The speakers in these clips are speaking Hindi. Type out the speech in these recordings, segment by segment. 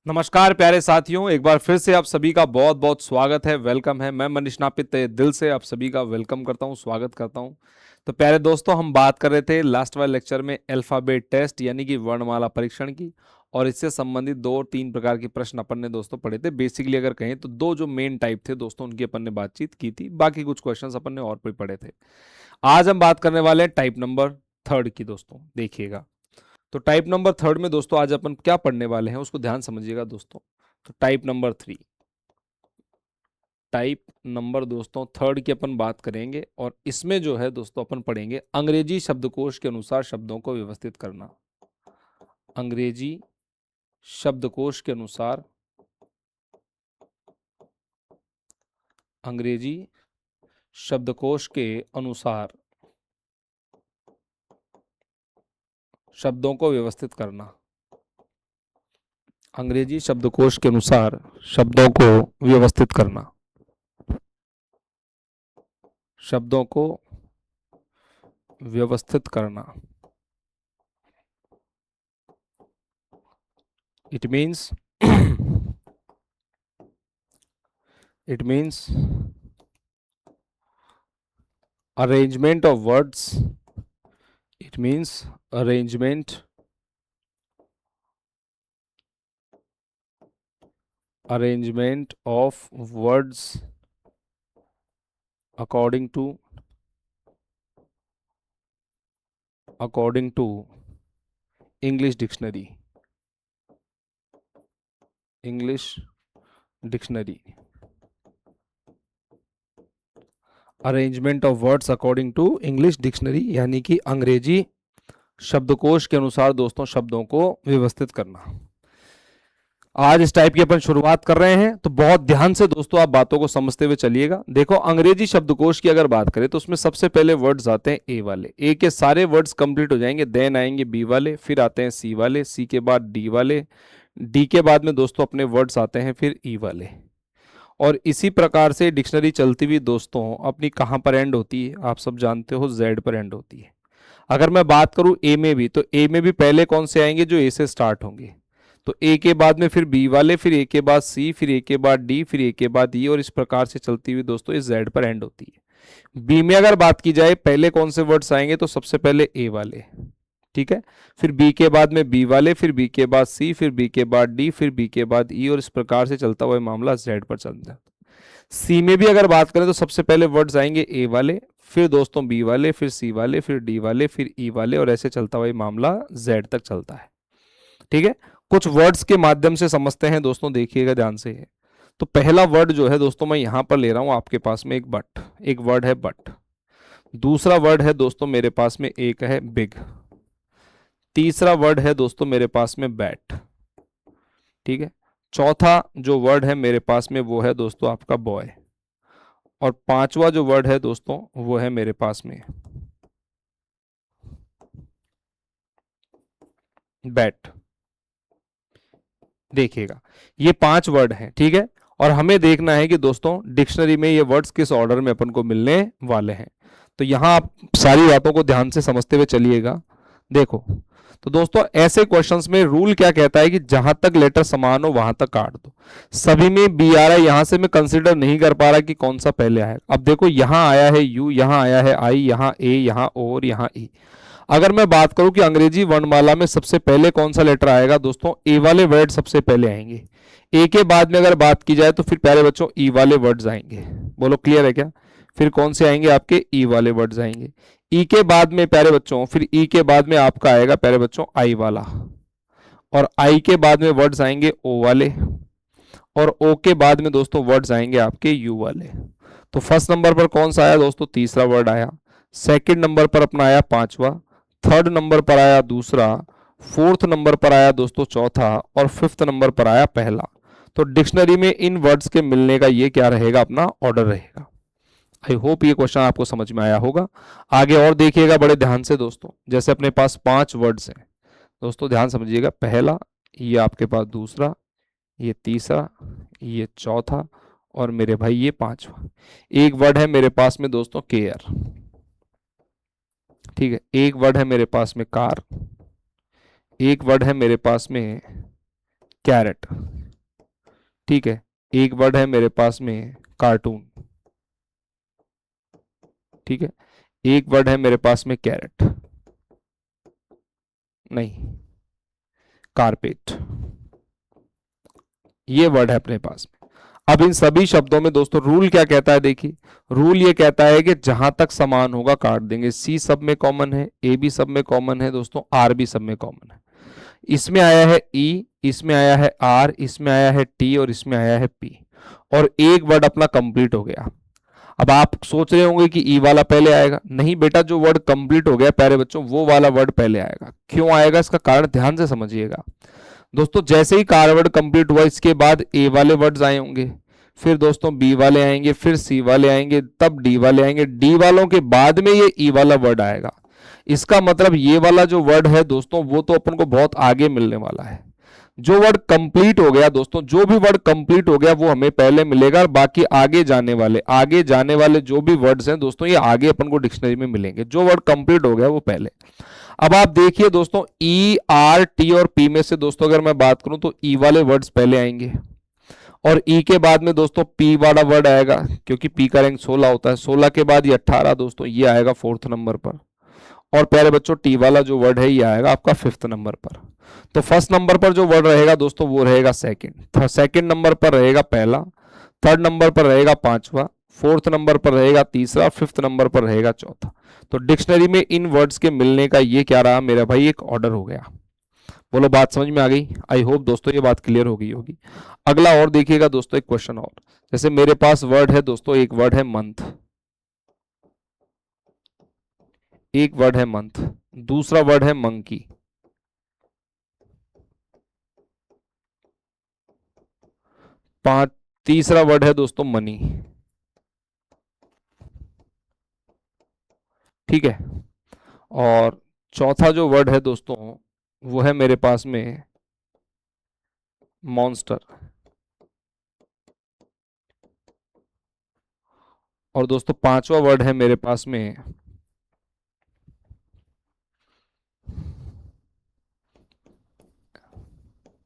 नमस्कार प्यारे साथियों, एक बार फिर से आप सभी का बहुत बहुत स्वागत है, वेलकम है। मैं मनीष नापित दिल से आप सभी का वेलकम करता हूं, स्वागत करता हूं। तो प्यारे दोस्तों, हम बात कर रहे थे लास्ट वाले लेक्चर में अल्फाबेट टेस्ट यानी कि वर्णमाला परीक्षण की, और इससे संबंधित दो तीन प्रकार के प्रश्न अपन ने दोस्तों पढ़े थे। बेसिकली अगर कहें तो दो जो मेन टाइप थे दोस्तों, उनकी अपन ने बातचीत की थी, बाकी कुछ क्वेश्चन अपन ने और भी पढ़े थे। आज हम बात करने वाले हैं टाइप नंबर थर्ड की दोस्तों, देखिएगा। तो टाइप नंबर थर्ड में दोस्तों आज अपन क्या पढ़ने वाले हैं उसको ध्यान समझिएगा दोस्तों। तो type number three, type number दोस्तों थर्ड की अपन बात करेंगे, और इसमें जो है दोस्तों अपन पढ़ेंगे अंग्रेजी शब्दकोश के अनुसार शब्दों को व्यवस्थित करना। अंग्रेजी शब्दकोश के अनुसार, अंग्रेजी शब्दकोश के अनुसार शब्दों को व्यवस्थित करना। अंग्रेजी शब्दकोश के अनुसार शब्दों को व्यवस्थित करना। शब्दों को व्यवस्थित करना। It means it means arrangement of words. It means arrangement of words according to English dictionary. English dictionary. Arrangement of words according to English dictionary, यानी कि अंग्रेजी शब्दकोश के अनुसार दोस्तों शब्दों को व्यवस्थित करना। आज इस टाइप की अपन शुरुआत कर रहे हैं, तो बहुत ध्यान से दोस्तों आप बातों को समझते हुए चलिएगा। देखो, अंग्रेजी शब्दकोश की अगर बात करें तो उसमें सबसे पहले वर्ड्स आते हैं ए वाले। ए के सारे वर्ड्स कंप्लीट हो जाएंगे, देन आएंगे बी वाले, फिर आते हैं सी वाले, सी के बाद डी वाले, डी के बाद में दोस्तों अपने वर्ड्स आते हैं फिर ई वाले। और इसी प्रकार से डिक्शनरी चलती हुई दोस्तों अपनी कहाँ पर एंड होती है, आप सब जानते हो, जेड पर एंड होती है। अगर मैं बात करूं ए में भी, तो ए में भी पहले कौन से आएंगे, जो ए से स्टार्ट होंगे। तो ए के बाद में फिर बी वाले, फिर ए के बाद सी, फिर ए के बाद डी, फिर ए के बाद ई, और इस प्रकार से चलती हुई दोस्तों इस जेड पर एंड होती है। बी में अगर बात की जाए पहले कौन से वर्ड्स आएंगे, तो सबसे पहले ए वाले, ठीक है, फिर बी के बाद में बी वाले, फिर बी के बाद सी, फिर बी के बाद डी, फिर बी के बाद ई, और इस प्रकार से चलता हुआ मामला जेड पर चलता है। सी में भी अगर बात करें तो सबसे पहले वर्ड्स आएंगे ए वाले, फिर दोस्तों बी वाले, फिर सी वाले, फिर डी वाले, फिर ई वाले, और ऐसे चलता हुआ मामला जेड तक चलता है। ठीक है, कुछ वर्ड्स के माध्यम से समझते हैं दोस्तों, देखिएगा ध्यान से। तो पहला वर्ड जो है दोस्तों मैं यहां पर ले रहा हूं आपके पास में, एक बट, एक वर्ड है बट। दूसरा वर्ड है दोस्तों मेरे पास में एक है बिग। तीसरा वर्ड है दोस्तों मेरे पास में बैट। ठीक है, चौथा जो वर्ड है मेरे पास में वो है दोस्तों आपका बॉय, और पांचवा जो वर्ड है दोस्तों वो है मेरे पास में बैट। देखिएगा, ये पांच वर्ड हैं, ठीक है, और हमें देखना है कि दोस्तों डिक्शनरी में ये वर्ड्स किस ऑर्डर में अपन को मिलने वाले हैं। तो यहां आप सारी बातों को ध्यान से समझते हुए चलिएगा। देखो, तो दोस्तों ऐसे क्वेश्चंस में रूल क्या कहता है कि जहां तक लेटर समान हो वहां तक काट दो। सभी में बी आ रहा है, यहां से मैं कंसिडर नहीं कर पा रहा कि कौन सा पहले आएगा। अब देखो, यहां आया है यू, यहां आया है आई, यहां ए, यहां ओ, और यहां ई। अगर मैं बात करूं कि अंग्रेजी वर्णमाला में सबसे पहले कौन सा लेटर आएगा, दोस्तों ए वाले वर्ड सबसे पहले आएंगे। ए के बाद में अगर बात की जाए तो फिर प्यारे बच्चों ई वाले वर्ड्स आएंगे। बोलो क्लियर है क्या? फिर कौन से आएंगे, आपके ई वाले वर्ड्स आएंगे। ई के बाद में प्यारे बच्चों, फिर ई के बाद में आपका आएगा प्यारे बच्चों आई वाला, और आई के बाद में वर्ड्स आएंगे ओ वाले, और ओ के बाद में दोस्तों वर्ड्स आएंगे आपके यू वाले। तो फर्स्ट नंबर पर कौन सा आया दोस्तों, तीसरा वर्ड आया। सेकंड नंबर पर अपना आया पांचवा, थर्ड नंबर पर आया दूसरा, फोर्थ नंबर पर आया दोस्तों चौथा, और फिफ्थ नंबर पर आया पहला। तो डिक्शनरी में इन वर्ड्स के मिलने का ये क्या रहेगा, अपना ऑर्डर रहेगा। आई होप ये क्वेश्चन आपको समझ में आया होगा। आगे और देखिएगा बड़े ध्यान से दोस्तों, जैसे अपने पास पांच वर्ड्स हैं दोस्तों, ध्यान समझिएगा। पहला, ये आपके पास दूसरा, ये तीसरा, ये चौथा, और मेरे भाई ये पांचवा। एक वर्ड है मेरे पास में दोस्तों केयर, ठीक है, एक वर्ड है मेरे पास में कार, एक वर्ड है मेरे पास में कैरेट, ठीक है। एक वर्ड है मेरे पास में कार्टून, ठीक है। एक वर्ड है मेरे पास में कैरेट, नहीं, कारपेट, ये वर्ड है अपने पास में। अब इन सभी शब्दों में दोस्तों रूल क्या कहता है, देखिए रूल ये कहता है कि जहां तक समान होगा काट देंगे। सी सब में कॉमन है, ए भी सब में कॉमन है दोस्तों, आर भी सब में कॉमन है। इसमें आया है ई, इसमें आया है आर, इसमें आया है टी और इसमें आया है पी, और एक वर्ड अपना कंप्लीट हो गया। अब आप सोच रहे होंगे कि ई वाला पहले आएगा, नहीं बेटा, जो वर्ड कंप्लीट हो गया प्यारे बच्चों वो वाला वर्ड पहले आएगा। क्यों आएगा, इसका कारण ध्यान से समझिएगा दोस्तों। जैसे ही कार वर्ड कंप्लीट हुआ इसके बाद ए वाले वर्ड्स आए होंगे, फिर दोस्तों बी वाले आएंगे, फिर सी वाले आएंगे, तब डी वाले आएंगे, डी वालों के बाद में ये ई वाला वर्ड आएगा। इसका मतलब ये वाला जो वर्ड है दोस्तों वो तो अपन को बहुत आगे मिलने वाला है। जो वर्ड कंप्लीट हो गया दोस्तों, जो भी वर्ड कंप्लीट हो गया वो हमें पहले मिलेगा, और बाकी आगे जाने वाले जो भी वर्ड्स हैं दोस्तों ये आगे अपन को डिक्शनरी में मिलेंगे। जो वर्ड कंप्लीट हो गया वो पहले। अब आप देखिए दोस्तों, ई आर टी और पी में से दोस्तों अगर मैं बात करूं तो ई वाले वर्ड्स पहले आएंगे, और ई के बाद में दोस्तों पी वाला वर्ड आएगा, क्योंकि पी का रैंक 16 होता है। 16 के बाद ये 18 दोस्तों ये आएगा 4th नंबर पर, और प्यारे बच्चों टी वाला जो वर्ड है ये आएगा आपका 5th नंबर पर। तो फर्स्ट नंबर पर जो वर्ड रहेगा दोस्तों वो रहेगा सेकंड, सेकंड नंबर पर रहेगा पहला, थर्ड नंबर पर रहेगा पांचवा, 4th नंबर पर रहेगा तीसरा, 5th नंबर पर रहेगा चौथा। तो डिक्शनरी में इन वर्ड्स के मिलने का ये क्या रहा मेरा भाई, एक ऑर्डर हो गया। बोलो बात समझ में आ गई? आई होप दोस्तों ये बात क्लियर हो गई होगी। अगला और देखिएगा दोस्तों, एक क्वेश्चन और, जैसे मेरे पास वर्ड है दोस्तों, एक वर्ड है मंथ, एक वर्ड है मंथ, दूसरा वर्ड है मंकी, पांच, तीसरा वर्ड है दोस्तों मनी, ठीक है। और चौथा जो वर्ड है दोस्तों वो है मेरे पास में मॉन्स्टर, और दोस्तों पांचवा वर्ड है मेरे पास में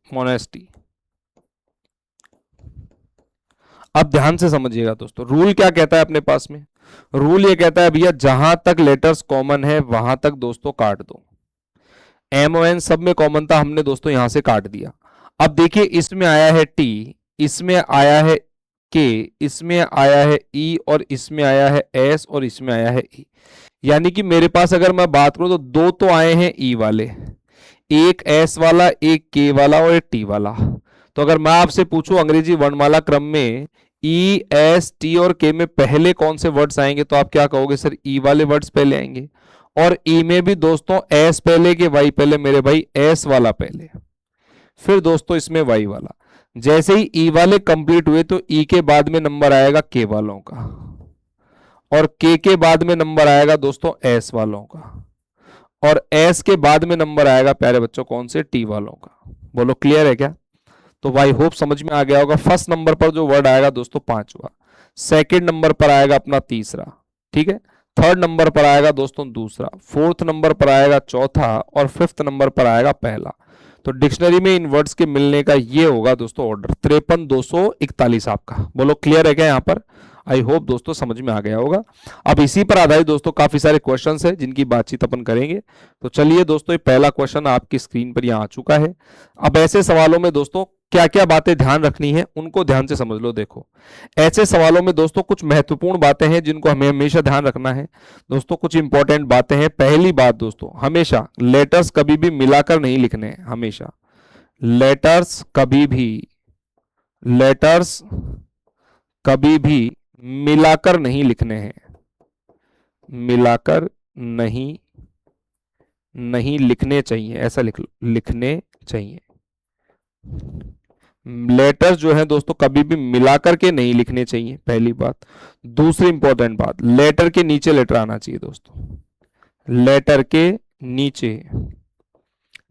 मोनेस्टी। अब ध्यान से समझिएगा दोस्तों, रूल क्या कहता है अपने पास में। रूल ये कहता है भैया जहां तक लेटर्स कॉमन है वहां तक दोस्तों काट दो। एम ओ एन सब में कॉमन था, हमने दोस्तों यहां से काट दिया। अब देखिए इसमें आया है टी, इसमें आया है के, इसमें आया है ई, और इसमें आया है एस, और इसमें आया है ई। यानी कि मेरे पास अगर मैं बात करूं तो दो तो आए हैं ई वाले, एक एस वाला, एक के वाला और एक टी वाला। तो अगर मैं आपसे पूछूं अंग्रेजी वर्णमाला क्रम में ई एस टी और के में पहले कौन से वर्ड्स आएंगे, तो आप क्या कहोगे सर, ई वाले वर्ड्स पहले आएंगे। और ई में भी दोस्तों एस पहले के वाई पहले, मेरे भाई एस वाला पहले, फिर दोस्तों इसमें वाई वाला। जैसे ही ई वाले कंप्लीट हुए तो ई के बाद में नंबर आएगा के वालों का, और के बाद में नंबर आएगा दोस्तों एस वालों का, और एस के बाद में नंबर आएगा प्यारे बच्चों कौन से, टी वालों का। बोलो क्लियर है क्या? तो आई होप समझ में आ गया होगा। फर्स्ट नंबर पर जो वर्ड आएगा दोस्तों पांचवा, सेकंड नंबर पर आएगा अपना तीसरा, ठीक है, थर्ड नंबर पर आएगा दोस्तों दूसरा, 4th नंबर पर आएगा चौथा, और 5th नंबर पर आएगा पहला। तो डिक्शनरी में इन वर्ड्स के मिलने का ये होगा दोस्तों ऑर्डर 53,241 आपका। बोलो क्लियर है क्या यहाँ पर? आई होप दोस्तों समझ में आ गया होगा। अब इसी पर आधारित दोस्तों काफी सारे क्वेश्चंस हैं जिनकी बातचीत अपन करेंगे। तो चलिए दोस्तों, ये पहला क्वेश्चन आपकी स्क्रीन पर यहाँ आ चुका है। अब ऐसे सवालों में दोस्तों क्या क्या बातें ध्यान रखनी है उनको ध्यान से समझ लो। देखो ऐसे सवालों में दोस्तों कुछ महत्वपूर्ण बातें हैं जिनको हमें हमेशा ध्यान रखना है दोस्तों। कुछ इंपॉर्टेंट बातें हैं। पहली बात दोस्तों, हमेशा लेटर्स कभी भी मिलाकर नहीं लिखने हैं। हमेशा लेटर्स कभी भी मिलाकर नहीं लिखने हैं, मिलाकर नहीं लिखने चाहिए, ऐसा लिख लो, लिखने चाहिए। लेटर्स जो है दोस्तों कभी भी मिलाकर के नहीं लिखने चाहिए, पहली बात। दूसरी इंपॉर्टेंट बात, लेटर के नीचे लेटर आना चाहिए दोस्तों, लेटर के नीचे,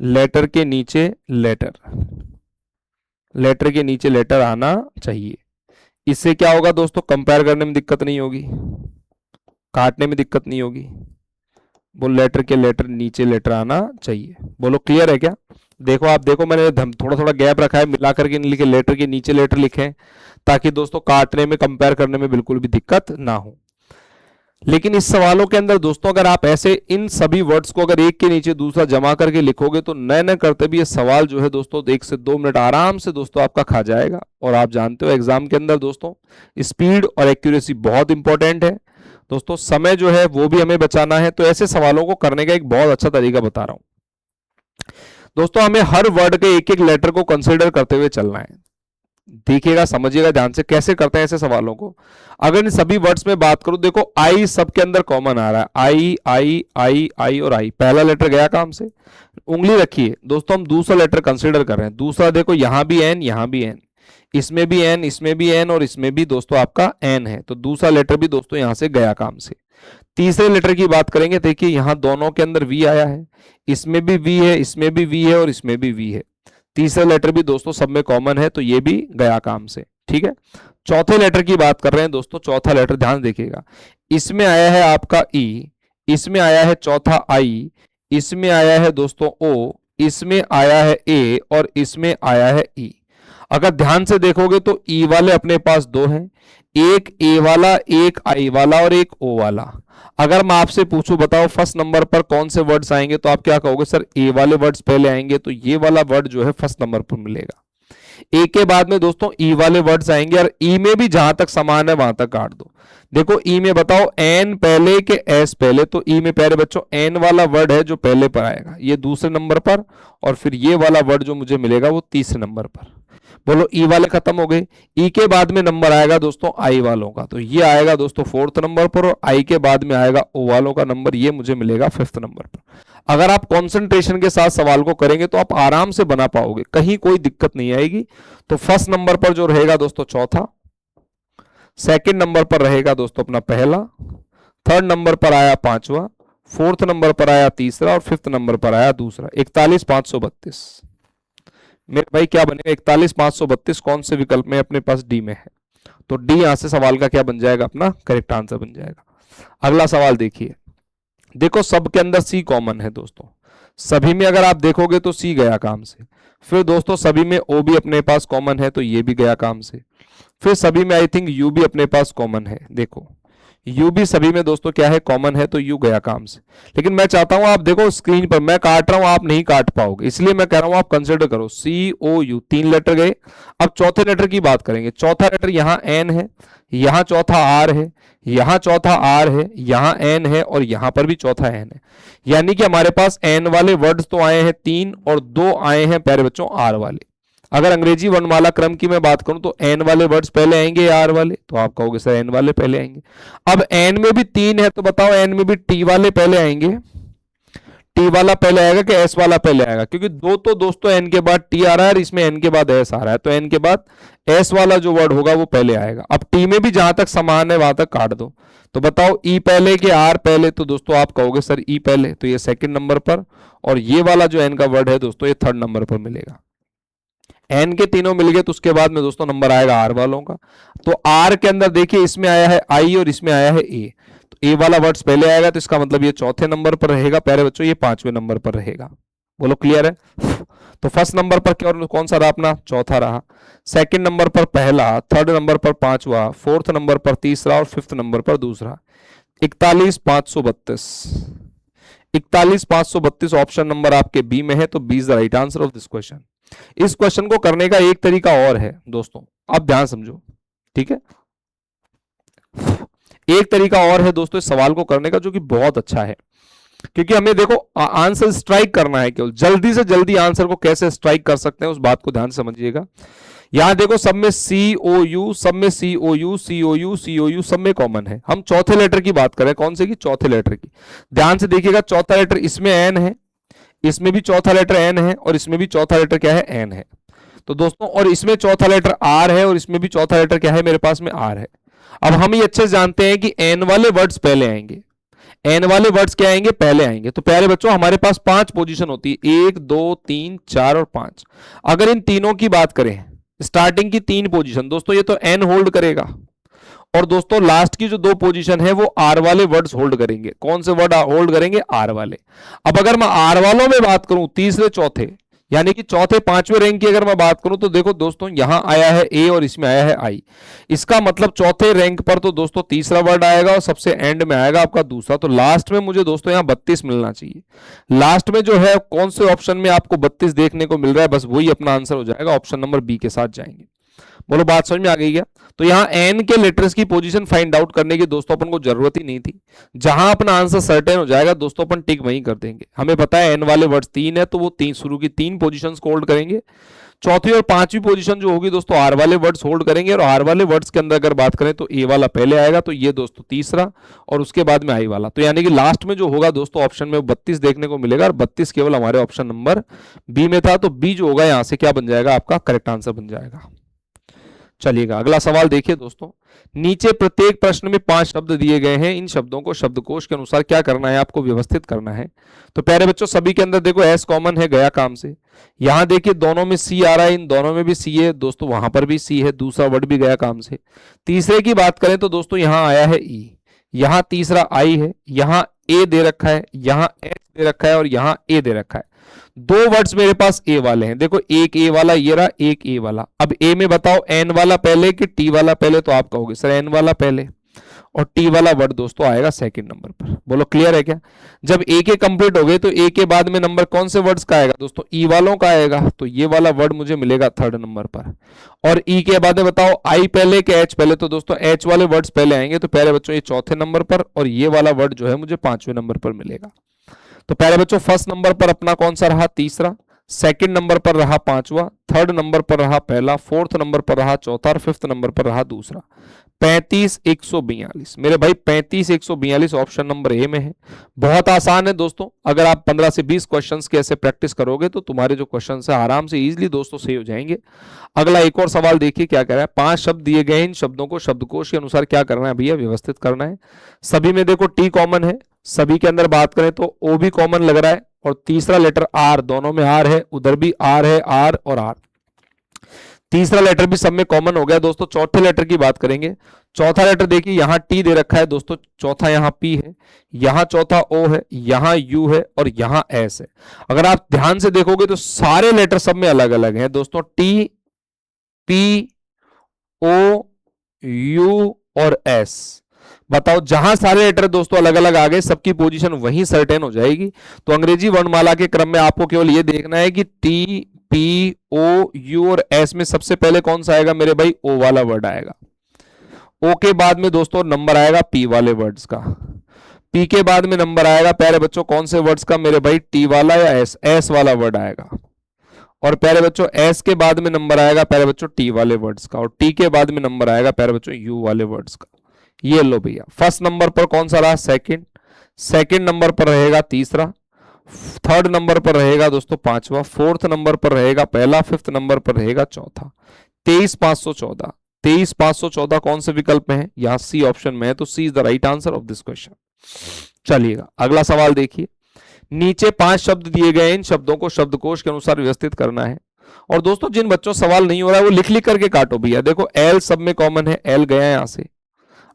लेटर के नीचे लेटर, लेटर के नीचे लेटर आना चाहिए। इससे क्या होगा दोस्तों, कंपेयर करने में दिक्कत नहीं होगी, काटने में दिक्कत नहीं होगी। बोलो लेटर के लेटर नीचे लेटर आना चाहिए। बोलो क्लियर है क्या? देखो आप देखो, मैंने थोड़ा थोड़ा गैप रखा है, मिला करके नहीं लिखे, लेटर के नीचे लेटर लिखे हैं, ताकि दोस्तों काटने में कंपेयर करने में बिल्कुल भी दिक्कत ना हो। लेकिन इस सवालों के अंदर दोस्तों अगर आप ऐसे इन सभी वर्ड्स को अगर एक के नीचे दूसरा जमा करके लिखोगे तो नए नए करते भी ये सवाल जो है दोस्तों 1 से 2 मिनट आराम से दोस्तों आपका खा जाएगा। और आप जानते हो एग्जाम के अंदर दोस्तों स्पीड और एक्यूरेसी बहुत इंपॉर्टेंट है दोस्तों, समय जो है वो भी हमें बचाना है। तो ऐसे सवालों को करने का एक बहुत अच्छा तरीका बता रहा हूं दोस्तों, हमें हर वर्ड के एक एक लेटर को कंसिडर करते हुए चलना है। देखिएगा, समझिएगा ध्यान से कैसे करते हैं ऐसे सवालों को। अगर इन सभी वर्ड्स में बात करूं, देखो आई सबके अंदर कॉमन आ रहा है, आई आई आई आई और आई, पहला लेटर गया काम से। उंगली रखिए दोस्तों, हम दूसरा लेटर कंसिडर कर रहे हैं। दूसरा देखो यहां भी एन, यहां भी एन, इसमें भी एन, इसमें भी एन और इसमें भी दोस्तों आपका एन है, तो दूसरा लेटर भी दोस्तों यहां से गया काम से। तीसरे लेटर की बात करेंगे, देखिए यहां दोनों के अंदर वी आया है, इसमें भी वी है, इसमें भी वी है और इसमें भी वी है। तीसरा लेटर भी दोस्तों सब में कॉमन है, तो ये भी गया काम से, ठीक है। चौथे लेटर की बात कर रहे हैं दोस्तों, चौथा लेटर ध्यान देखिएगा, इसमें आया है आपका ई, इसमें आया है चौथा आई, इसमें आया है दोस्तों ओ, इसमें आया है ए और इसमें आया है ई। अगर ध्यान से देखोगे तो ई वाले अपने पास दो हैं, एक ए वाला, एक आई वाला और एक ओ वाला। अगर मैं आपसे पूछूं बताओ फर्स्ट नंबर पर कौन से वर्ड्स आएंगे, तो आप क्या कहोगे, सर ए वाले वर्ड्स पहले आएंगे, तो ये वाला वर्ड जो है फर्स्ट नंबर पर मिलेगा। ए के बाद में दोस्तों ई वाले वर्ड्स आएंगे, और ई में भी जहां तक समान है वहां तक काट दो। देखो ई में बताओ एन पहले के एस पहले, तो ई में पहले बच्चों एन वाला वर्ड है जो पहले पर आएगा, ये दूसरे नंबर पर, और फिर ये वाला वर्ड जो मुझे मिलेगा वो तीसरे नंबर पर। बोलो ई वाले खत्म हो गए। ई के बाद में नंबर आएगा दोस्तों आई वालों का, तो ये आएगा दोस्तों फोर्थ नंबर पर, और आई के बाद में आएगा ओ वालों का नंबर, ये मुझे मिलेगा फिफ्थ नंबर पर। अगर आप कंसंट्रेशन के साथ सवाल को करेंगे तो आप आराम से बना पाओगे, कहीं कोई दिक्कत नहीं आएगी। तो फर्स्ट नंबर पर जो रहेगा दोस्तों चौथा, सेकंड नंबर पर रहेगा दोस्तों अपना पहला, थर्ड नंबर पर आया पांचवा, फोर्थ नंबर पर आया तीसरा और फिफ्थ नंबर पर आया दूसरा। 41,532 मेरे भाई क्या बनेगा, 41,532 कौन से विकल्प में अपने पास डी में है, तो डी यहां से सवाल का क्या बन जाएगा, अपना करेक्ट आंसर बन जाएगा। अगला सवाल देखिए, देखो सबके अंदर सी कॉमन है दोस्तों, सभी में अगर आप देखोगे तो सी गया काम से। फिर दोस्तों सभी में ओ भी अपने पास कॉमन है, तो ये भी गया काम से। फिर सभी में आई थिंक यू भी अपने पास कॉमन है, देखो यू भी सभी में दोस्तों क्या है, कॉमन है, तो यू गया काम से। लेकिन मैं चाहता हूं आप देखो स्क्रीन पर मैं काट रहा हूं, आप नहीं काट पाओगे, इसलिए मैं कह रहा हूं आप कंसिडर करो, सी ओ यू, 3 लेटर गए। अब चौथे लेटर की बात करेंगे, चौथा लेटर यहां एन है, यहां चौथा आर है, यहां चौथा आर है, यहां एन है और यहां पर भी चौथा एन है। यानी कि हमारे पास एन वाले वर्ड्स तो आए हैं 3 और 2 आए हैं प्यारे बच्चों आर वाले। अगर अंग्रेजी वर्णमाला क्रम की मैं बात करूं तो एन वाले वर्ड्स पहले आएंगे या आर वाले, तो आप कहोगे सर एन वाले पहले आएंगे। अब एन में भी 3 है, तो बताओ एन में भी टी वाले पहले आएंगे, टी वाला पहले आएगा कि एस वाला पहले आएगा, क्योंकि दो तो दोस्तों एन के बाद टी आ रहा है और इसमें एन के बाद एस आ रहा है, तो एन के बाद एस वाला जो वर्ड होगा वो पहले आएगा। अब टी में भी जहां तक समान है वहां तक काट दो, तो बताओ ई पहले कि आर पहले, तो दोस्तों आप कहोगे सर ई पहले, तो ये सेकंड नंबर पर, और ये वाला जो एन का वर्ड है दोस्तों ये थर्ड नंबर पर मिलेगा। एन के तीनों मिल गए, तो उसके बाद में दोस्तों नंबर आएगा आर वालों का। तो आर के अंदर देखिए इसमें आया है आई और इसमें आया है ए, तो ए वाला वर्ड्स पहले आएगा, तो इसका मतलब ये चौथे नंबर पर रहेगा प्यारे बच्चों, ये 5वें नंबर पर रहेगा। बोलो क्लियर है। तो फर्स्ट नंबर पर क्या कौन सा रहा अपना, चौथा रहा, सेकंड नंबर पर पहला, थर्ड नंबर पर पांचवा, फोर्थ नंबर पर तीसरा और फिफ्थ नंबर पर दूसरा। 41,532 41,532 ऑप्शन नंबर आपके बी में है, तो B is the right answer of this question. इस क्वेश्चन को करने का एक तरीका और है दोस्तों, आप ध्यान समझो, ठीक है। एक तरीका और है दोस्तों इस सवाल को करने का जो कि बहुत अच्छा है, क्योंकि हमें देखो आंसर स्ट्राइक करना है, केवल जल्दी से जल्दी आंसर को कैसे स्ट्राइक कर सकते हैं उस बात को ध्यान समझिएगा। यहां देखो सब में सी ओ यू, सब में C O U, C O U, C O U सब में कॉमन है। हम चौथे लेटर की बात करें, कौन से की, चौथे लेटर की। ध्यान से देखिएगा, चौथा लेटर इसमें एन है, इसमें भी चौथा लेटर एन है और इसमें भी चौथा लेटर क्या है, एन है। तो दोस्तों और इसमें चौथा लेटर आर है और इसमें भी चौथा लेटर क्या है, मेरे पास में आर है। अब हम ये अच्छे से जानते हैं कि एन वाले वर्ड्स पहले आएंगे, एन वाले वर्ड्स क्या आएंगे, पहले आएंगे। तो प्यारे बच्चों हमारे पास 5 पोजीशन होती है, 1 2 3 4 और 5। अगर इन तीनों की बात करें, स्टार्टिंग की 3 पोजीशन दोस्तों ये तो एन होल्ड करेगा, और दोस्तों लास्ट की जो 2 पोजीशन है वो आर वाले वर्ड्स होल्ड करेंगे। कौन से वर्ड होल्ड करेंगे, आर वाले। अब अगर मैं आर वालों में बात करूं, तीसरे चौथे, यानी कि चौथे पांचवें रैंक की अगर मैं बात करूं तो देखो दोस्तों यहां आया है ए और इसमें आया है आई। इसका मतलब चौथे रैंक पर तो दोस्तों तीसरा वर्ड आएगा और सबसे एंड में आएगा आपका दूसरा। तो लास्ट में मुझे दोस्तों यहां 32 मिलना चाहिए। लास्ट में जो है कौन से ऑप्शन में आपको 32 देखने को मिल रहा है, बस वही अपना आंसर हो जाएगा, ऑप्शन नंबर बी के साथ जाएंगे। बोलो बात समझ में आ गई क्या? तो यहाँ एन के लेटर्स की पोजीशन फाइंड आउट करने की दोस्तों अपन को जरूरत ही नहीं थी। जहां अपना आंसर सर्टेन हो जाएगा दोस्तों अपन टिक वहीं कर देंगे। हमें पता है एन वाले वर्ड्स 3 है तो वो तीन शुरू की 3 पोजीशंस को होल्ड करेंगे। चौथी और पांचवी पोजीशन जो होगी दोस्तों आर वाले वर्ड्स होल्ड करेंगे। और आर वाले वर्ड्स के अंदर अगर बात करें तो ए वाला पहले आएगा, तो ये दोस्तों तीसरा और उसके बाद में आई वाला। तो यानी कि लास्ट में जो होगा दोस्तों ऑप्शन में 32 देखने को मिलेगा और 32 केवल हमारे ऑप्शन नंबर बी में था। तो बी जो होगा यहां से क्या बन जाएगा, आपका करेक्ट आंसर बन जाएगा। चलिएगा अगला सवाल देखिए दोस्तों। नीचे प्रत्येक प्रश्न में 5 शब्द दिए गए हैं। इन शब्दों को शब्दकोश के अनुसार क्या करना है, आपको व्यवस्थित करना है। तो प्यारे बच्चों सभी के अंदर देखो एस कॉमन है गया काम से। यहां देखिए दोनों में सी आ रहा है, इन दोनों में भी सी है दोस्तों, वहां पर भी सी है, दूसरा वर्ड भी गया काम से। तीसरे की बात करें तो दोस्तों यहां आया है ई, यहां तीसरा आई है, यहां ए दे रखा है, यहां एच दे रखा है और यहां ए दे रखा है। 2 वर्ड्स मेरे पास ए वाले हैं। देखो एक ए वाला ये रहा, एक ए वाला। अब ए में बताओ एन वाला पहले कि टी वाला पहले, तो आप कहोगे सर एन वाला पहले और टी वाला वर्ड दोस्तों आएगा सेकंड नंबर पर। बोलो क्लियर है क्या? जब ए के कंप्लीट हो गए तो ए के बाद में नंबर कौन से वर्ड्स का आएगा दोस्तों, ई वालों का आएगा। तो ये वाला वर्ड मुझे मिलेगा थर्ड नंबर पर। और ई के बाद में बताओ आई पहले कि एच पहले, तो दोस्तों एच वाले वर्ड्स पहले आएंगे। तो प्यारे बच्चों ये चौथे नंबर पर और ये वाला वर्ड जो है मुझे 5वें नंबर पर मिलेगा। तो प्यारे बच्चों फर्स्ट नंबर पर अपना कौन सा रहा, तीसरा। सेकंड नंबर पर रहा पांचवा, थर्ड नंबर पर रहा पहला, फोर्थ नंबर पर रहा चौथा और फिफ्थ नंबर पर रहा दूसरा। 35,142 मेरे भाई 35,142 ऑप्शन नंबर ए में है। बहुत आसान है दोस्तों, अगर आप 15 से 20 क्वेश्चंस के ऐसे प्रैक्टिस करोगे तो तुम्हारे जो क्वेश्चन है आराम से इजीली दोस्तों सही हो जाएंगे। अगला एक और सवाल देखिए क्या कह रहा है। 5 शब्द दिए गए, इन शब्दों को शब्दकोश के अनुसार क्या करना है भैया, व्यवस्थित करना है। सभी में देखो टी कॉमन है, सभी के अंदर बात करें तो ओ भी कॉमन लग रहा है और तीसरा लेटर आर, दोनों में आर है, उधर भी आर है, आर और आर। तीसरा लेटर भी सब में कॉमन हो गया दोस्तों। चौथे लेटर की बात करेंगे। चौथा लेटर देखिए यहां टी दे रखा है दोस्तों, चौथा यहां पी है, यहां चौथा ओ है, यहां यू है और यहां एस है। अगर आप ध्यान से देखोगे तो सारे लेटर सब में अलग अलग हैं दोस्तों, टी पी ओ यू और एस। बताओ जहां सारे लेटर दोस्तों अलग अलग आ गए सबकी पोजीशन वहीं सर्टेन हो जाएगी। तो अंग्रेजी वर्णमाला के क्रम में आपको केवल यह देखना है कि टी पी ओ यू और एस में सबसे पहले कौन सा आएगा मेरे भाई, ओ वाला वर्ड आएगा। ओ के बाद में दोस्तों नंबर आएगा पी वाले वर्ड्स का। पी के बाद में नंबर आएगा प्यारे बच्चों कौन से वर्ड्स का मेरे भाई, टी वाला या एस, एस वाला वर्ड आएगा। और प्यारे बच्चों एस के बाद में नंबर आएगा प्यारे बच्चों टी वाले वर्ड्स का। और टी के बाद में नंबर आएगा प्यारे बच्चों यू वाले वर्ड्स का। ये लो भैया फर्स्ट नंबर पर कौन सा रहा, सेकंड। सेकंड नंबर पर रहेगा तीसरा, थर्ड नंबर पर रहेगा दोस्तों पांचवा, फोर्थ नंबर पर रहेगा पहला, फिफ्थ नंबर पर रहेगा चौथा। 23,514 23,514 कौन से विकल्प में है, यहां सी ऑप्शन में है। तो C is the right answer of this question. चलिएगा अगला सवाल देखिए। नीचे 5 शब्द दिए गए, इन शब्दों को शब्दकोश के अनुसार व्यवस्थित करना है। और दोस्तों जिन बच्चों सवाल नहीं हो रहा है वो लिख लिख करके काटो भैया। देखो एल सब में कॉमन है, एल गया यहां से,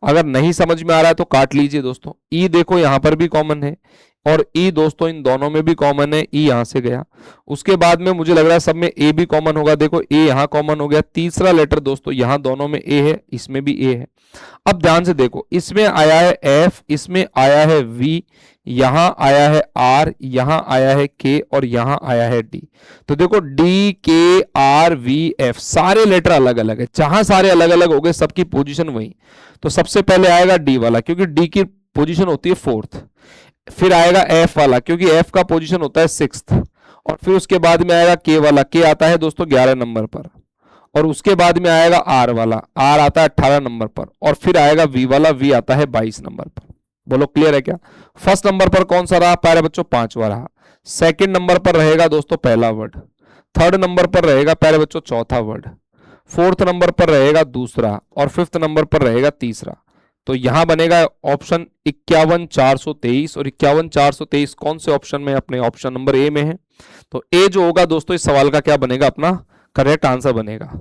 अगर नहीं समझ में आ रहा है तो काट लीजिए दोस्तों। ई देखो यहां पर भी कॉमन है और ई दोस्तों इन दोनों में भी कॉमन है, ई यहां से गया। उसके बाद में मुझे लग रहा है सब में ए भी कॉमन होगा, देखो ए यहां कॉमन हो गया। तीसरा लेटर दोस्तों यहां दोनों में ए है, इसमें भी ए है। अब ध्यान से देखो इसमें आया है एफ, इसमें आया है वी, यहां आया है आर, यहां आया है के और यहां आया है डी। तो देखो डी के आर वी एफ सारे लेटर अलग अलग है। जहां सारे अलग अलग हो गए सबकी पोजीशन वही। तो सबसे पहले आएगा डी वाला क्योंकि डी की पोजीशन होती है फोर्थ। फिर आएगा एफ वाला क्योंकि एफ का पोजीशन होता है सिक्स्थ। और फिर उसके बाद में आएगा के वाला, के आता है दोस्तों 11 नंबर पर। और उसके बाद में आएगा आर वाला, आर आता है 18 नंबर पर। और फिर आएगा वी वाला, वी आता है 22 नंबर पर। बोलो क्लियर है क्या? फर्स्ट नंबर पर कौन सा रहा प्यारे बच्चों, पांचवा रहा। सेकंड नंबर पर रहेगा दोस्तों पहला वर्ड, थर्ड नंबर पर रहेगा प्यारे बच्चों चौथा वर्ड, फोर्थ नंबर पर रहेगा दूसरा और फिफ्थ नंबर पर रहेगा तीसरा। तो यहां बनेगा ऑप्शन 51,423 और 51,423 कौन से ऑप्शन में, अपने ऑप्शन नंबर ए में है। तो ए जो होगा दोस्तों इस सवाल का क्या बनेगा, अपना करेक्ट आंसर बनेगा।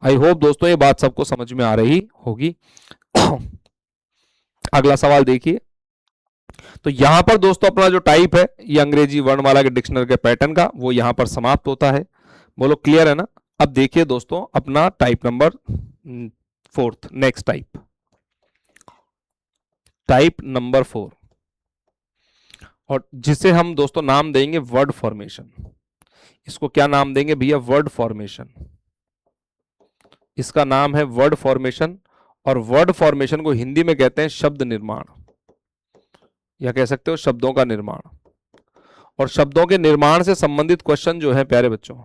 आई होप दोस्तों ये बात सबको समझ में आ रही होगी। अगला सवाल देखिए। तो यहां पर दोस्तों अपना जो टाइप है ये अंग्रेजी वर्णमाला के डिक्शनरी के पैटर्न का वो यहां पर समाप्त होता है। बोलो क्लियर है ना। अब देखिए दोस्तों अपना type number 4, next type, type number 4, और जिसे हम दोस्तों नाम देंगे वर्ड फॉर्मेशन। इसको क्या नाम देंगे भैया? Word formation. इसका नाम है वर्ड फॉर्मेशन, और वर्ड फॉर्मेशन को हिंदी में कहते हैं शब्द निर्माण, या कह सकते हो शब्दों का निर्माण। और शब्दों के निर्माण से संबंधित क्वेश्चन जो है प्यारे बच्चों,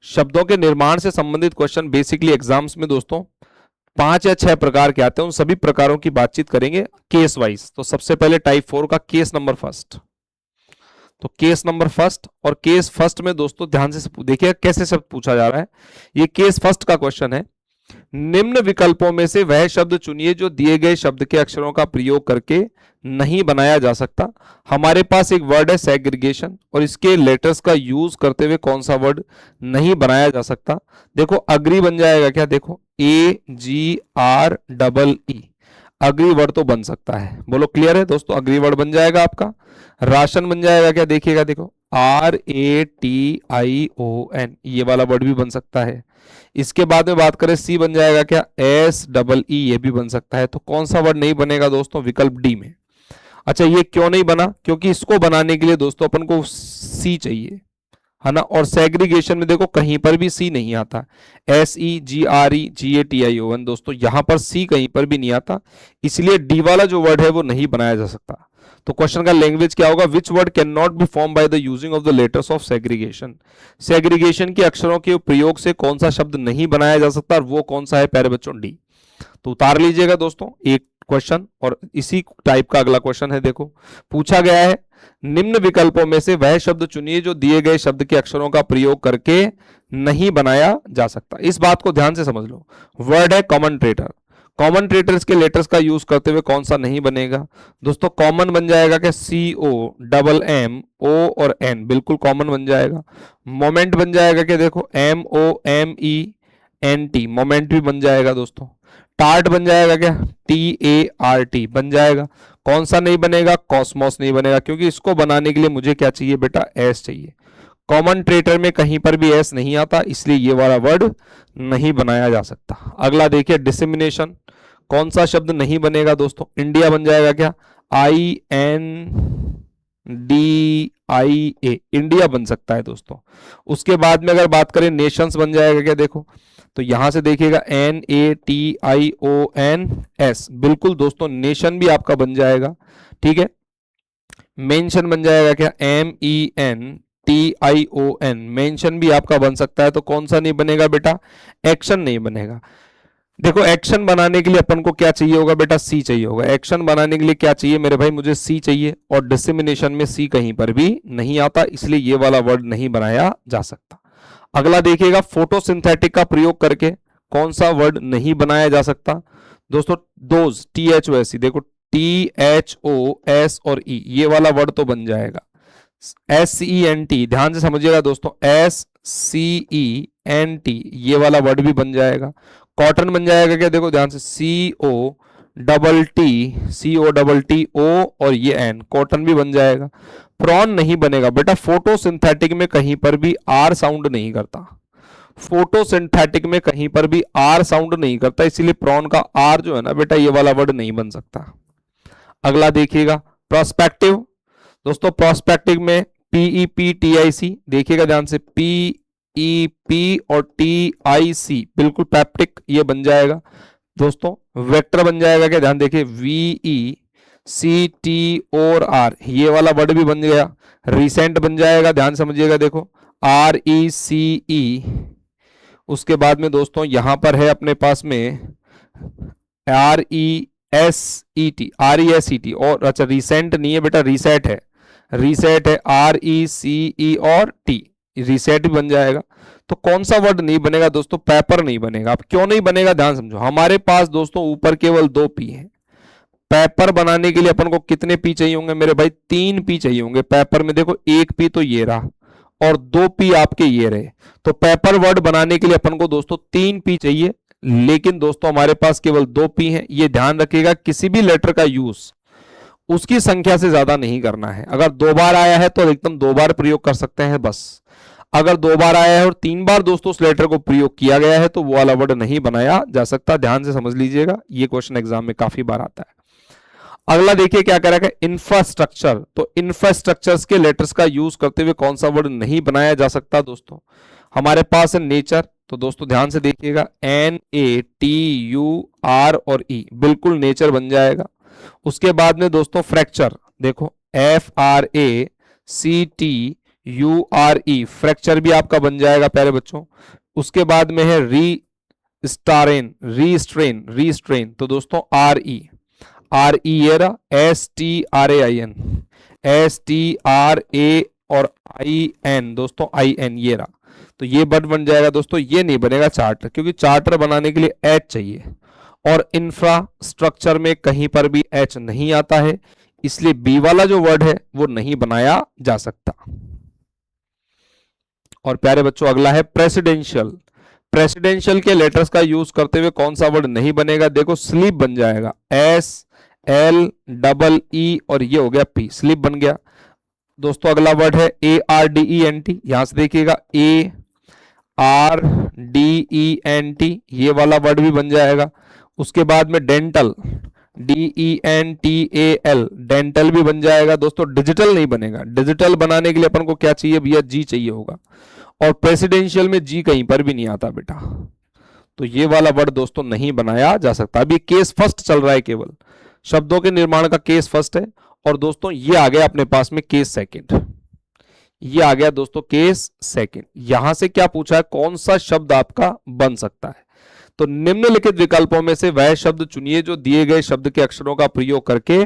शब्दों के निर्माण से संबंधित क्वेश्चन बेसिकली एग्जाम्स में दोस्तों 5 या 6 प्रकार के आते हैं। उन सभी प्रकारों की बातचीत करेंगे केस वाइज। तो सबसे पहले टाइप 4 का केस नंबर फर्स्ट। तो केस नंबर फर्स्ट, और केस फर्स्ट में दोस्तों ध्यान से देखिए कैसे शब्द पूछा जा रहा है। ये केस फर्स्ट का क्वेश्चन है। निम्न विकल्पों में से वह शब्द चुनिए जो दिए गए शब्द के अक्षरों का प्रयोग करके नहीं बनाया जा सकता। हमारे पास एक वर्ड है सेग्रीगेशन, और इसके लेटर्स का यूज करते हुए कौन सा वर्ड नहीं बनाया जा सकता? देखो अग्री बन जाएगा क्या? देखो AGREE, अग्री वर्ड तो बन सकता है। बोलो क्लियर है दोस्तों? अग्री वर्ड बन जाएगा आपका। राशन बन जाएगा क्या? देखिएगा देखो RATION, ये वाला वर्ड भी बन सकता है। इसके बाद में बात करें सी बन जाएगा क्या? SEE, ये भी बन सकता है। तो कौन सा वर्ड नहीं बनेगा दोस्तों? विकल्प डी में। अच्छा ये क्यों नहीं बना? क्योंकि इसको बनाने के लिए दोस्तों अपन को सी चाहिए, है ना। और सेग्रीगेशन में देखो कहीं पर भी सी नहीं आता। SEGREGATION दोस्तों यहां पर सी कहीं पर भी नहीं आता, इसलिए डी वाला जो वर्ड है वो नहीं बनाया जा सकता। तो क्वेश्चन का लैंग्वेज क्या होगा? Which word can not be form by the using of the letters of segregation. Segregation के अक्षरों के प्रयोग से कौन सा शब्द नहीं बनाया जा सकता, और वो कौन सा है प्यारे बच्चों? डी। तो उतार लीजिएगा दोस्तों एक क्वेश्चन, और इसी टाइप का अगला क्वेश्चन है। देखो पूछा गया है निम्न विकल्पों में से वह शब्द चुनिए जो दिए गए शब्द के अक्षरों का प्रयोग करके नहीं बनाया जा सकता। इस बात को ध्यान से समझ लो। वर्ड है कॉमनट्रेटर। कॉमनट्रेटर्स के लेटर्स का यूज करते हुए कौन सा नहीं बनेगा दोस्तों? कॉमन बन जाएगा क्या? COMMO और N, बिल्कुल कॉमन बन जाएगा। मोमेंट बन जाएगा क्या? देखो MOMENT, मोमेंट भी बन जाएगा दोस्तों। टार्ट बन जाएगा क्या? TART बन जाएगा। कौन सा नहीं बनेगा? कॉस्मोस नहीं बनेगा, क्योंकि इसको बनाने के लिए मुझे क्या चाहिए बेटा? एस चाहिए। कॉमन ट्रेटर में कहीं पर भी एस नहीं आता, इसलिए ये वाला वर्ड नहीं बनाया जा सकता। अगला देखिए डिसेमिनेशन। कौन सा शब्द नहीं बनेगा दोस्तों? इंडिया बन जाएगा क्या? INDIA, इंडिया बन सकता है दोस्तों। उसके बाद में अगर बात करें नेशंस बन जाएगा क्या? देखो तो यहां से देखिएगा NATIONS, बिल्कुल दोस्तों नेशन भी आपका बन जाएगा। ठीक है। मेंशन बन जाएगा क्या? MENTION, मेंशन भी आपका बन सकता है। तो कौन सा नहीं बनेगा बेटा? एक्शन नहीं बनेगा। देखो एक्शन बनाने के लिए अपन को क्या चाहिए होगा बेटा? सी चाहिए होगा। एक्शन बनाने के लिए क्या चाहिए मेरे भाई? मुझे सी चाहिए, और डिसेमिनेशन में सी कहीं पर भी नहीं आता, इसलिए ये वाला वर्ड नहीं बनाया जा सकता। अगला देखिएगा फोटोसिंथेटिक का प्रयोग करके कौन सा वर्ड नहीं बनाया जा सकता दोस्तों? दोज, THOSE, देखो THOS और E, ये वाला वर्ड तो बन जाएगा। SENT, ध्यान से समझिएगा दोस्तों, SCENT, ये वाला वर्ड भी बन जाएगा। कॉटन बन जाएगा क्या? देखो ध्यान से COTTO और ये N, कॉटन भी बन जाएगा। प्रॉन नहीं बनेगा बेटा। फोटोसिंथेटिक में कहीं पर भी आर साउंड नहीं करता, फोटोसिंथेटिक में कहीं पर भी आर साउंड नहीं करता, इसीलिए प्रॉन का आर जो है ना बेटा ये वाला वर्ड नहीं बन सकता। अगला देखिएगा प्रोस्पेक्टिव। दोस्तों प्रोस्पेक्टिव में PEPTIC, देखिएगा ध्यान से PEP और TIC, बिल्कुल पैप्टिक ये बन जाएगा दोस्तों। वेक्टर बन जाएगा क्या? ध्यान देखिए VECT और R, ये वाला वर्ड भी बन गया। रिसेंट बन जाएगा, ध्यान समझिएगा, देखो RECE। उसके बाद में दोस्तों यहां पर है अपने पास में RESET और अच्छा रिसेंट नहीं है बेटा, रीसेट है, रीसेट है RECE और T, रीसेट भी बन जाएगा। तो कौन सा वर्ड नहीं बनेगा दोस्तों? पेपर नहीं बनेगा। अब क्यों नहीं बनेगा ध्यान समझो। हमारे पास दोस्तों ऊपर केवल 2 पी है। पेपर बनाने के लिए अपन को कितने पी चाहिए होंगे मेरे भाई? 3 पी चाहिए होंगे पेपर में। देखो 1 पी तो ये रहा और 2 पी आपके ये रहे, तो पेपर वर्ड बनाने के लिए अपन को दोस्तों 3 पी चाहिए, लेकिन दोस्तों हमारे पास केवल 2 पी है। ये ध्यान रखिएगा, किसी भी लेटर का यूज उसकी संख्या से ज्यादा नहीं करना है। अगर 2 बार आया है तो अधिकतम 2 बार प्रयोग कर सकते हैं बस। अगर 2 बार आया है और 3 बार दोस्तों उस लेटर को प्रयोग किया गया है तो वो वाला वर्ड नहीं बनाया जा सकता। ध्यान से समझ लीजिएगा, ये क्वेश्चन एग्जाम में काफी बार आता है। अगला देखिए क्या कह रहा है, इंफ्रास्ट्रक्चर। तो इंफ्रास्ट्रक्चर्स के लेटर्स का यूज करते हुए कौन सा वर्ड नहीं बनाया जा सकता दोस्तों? हमारे पास है नेचर, तो दोस्तों ध्यान से देखिएगा, NATUR और E, बिल्कुल नेचर बन जाएगा। उसके बाद में दोस्तों फ्रैक्चर, देखो FRACTURE, फ्रैक्चर भी आपका बन जाएगा प्यारे बच्चों। उसके बाद में है रीस्ट्रेन, रीस्ट्रेन, तो दोस्तों RE ये रहा, STRAIN और IN, दोस्तों IN ये रहा, तो ये वर्ड बन जाएगा दोस्तों। ये नहीं बनेगा चार्टर, क्योंकि चार्टर बनाने के लिए H चाहिए और इंफ्रास्ट्रक्चर में कहीं पर भी H नहीं आता है, इसलिए बी वाला जो वर्ड है वो नहीं बनाया जा सकता। और प्यारे बच्चों अगला है प्रेसिडेंशियल। प्रेसिडेंशियल के लेटर्स का यूज करते हुए कौन सा वर्ड नहीं बनेगा? देखो स्लीप बन जाएगा, SLEE और ये हो गया P, स्लीप बन गया दोस्तों। अगला वर्ड है ARDENT, यहां से देखिएगा ARDENT, ये वाला वर्ड भी बन जाएगा। उसके बाद में डेंटल, DENTAL, डेंटल भी बन जाएगा दोस्तों। डिजिटल नहीं बनेगा, डिजिटल बनाने के लिए अपन को क्या चाहिए भैया? जी चाहिए होगा, और प्रेसिडेंशियल में जी कहीं पर भी नहीं आता बेटा, तो ये वाला वर्ड दोस्तों नहीं बनाया जा सकता। अभी केस फर्स्ट चल रहा है, केवल शब्दों के निर्माण का केस फर्स्ट है, और दोस्तों ये आ गया अपने पास में केस सेकंड, ये आ गया दोस्तों केस सेकंड। यहां से क्या पूछा है, कौन सा शब्द आपका बन सकता है? तो निम्नलिखित विकल्पों में से वह शब्द चुनिए जो दिए गए शब्द के अक्षरों का प्रयोग करके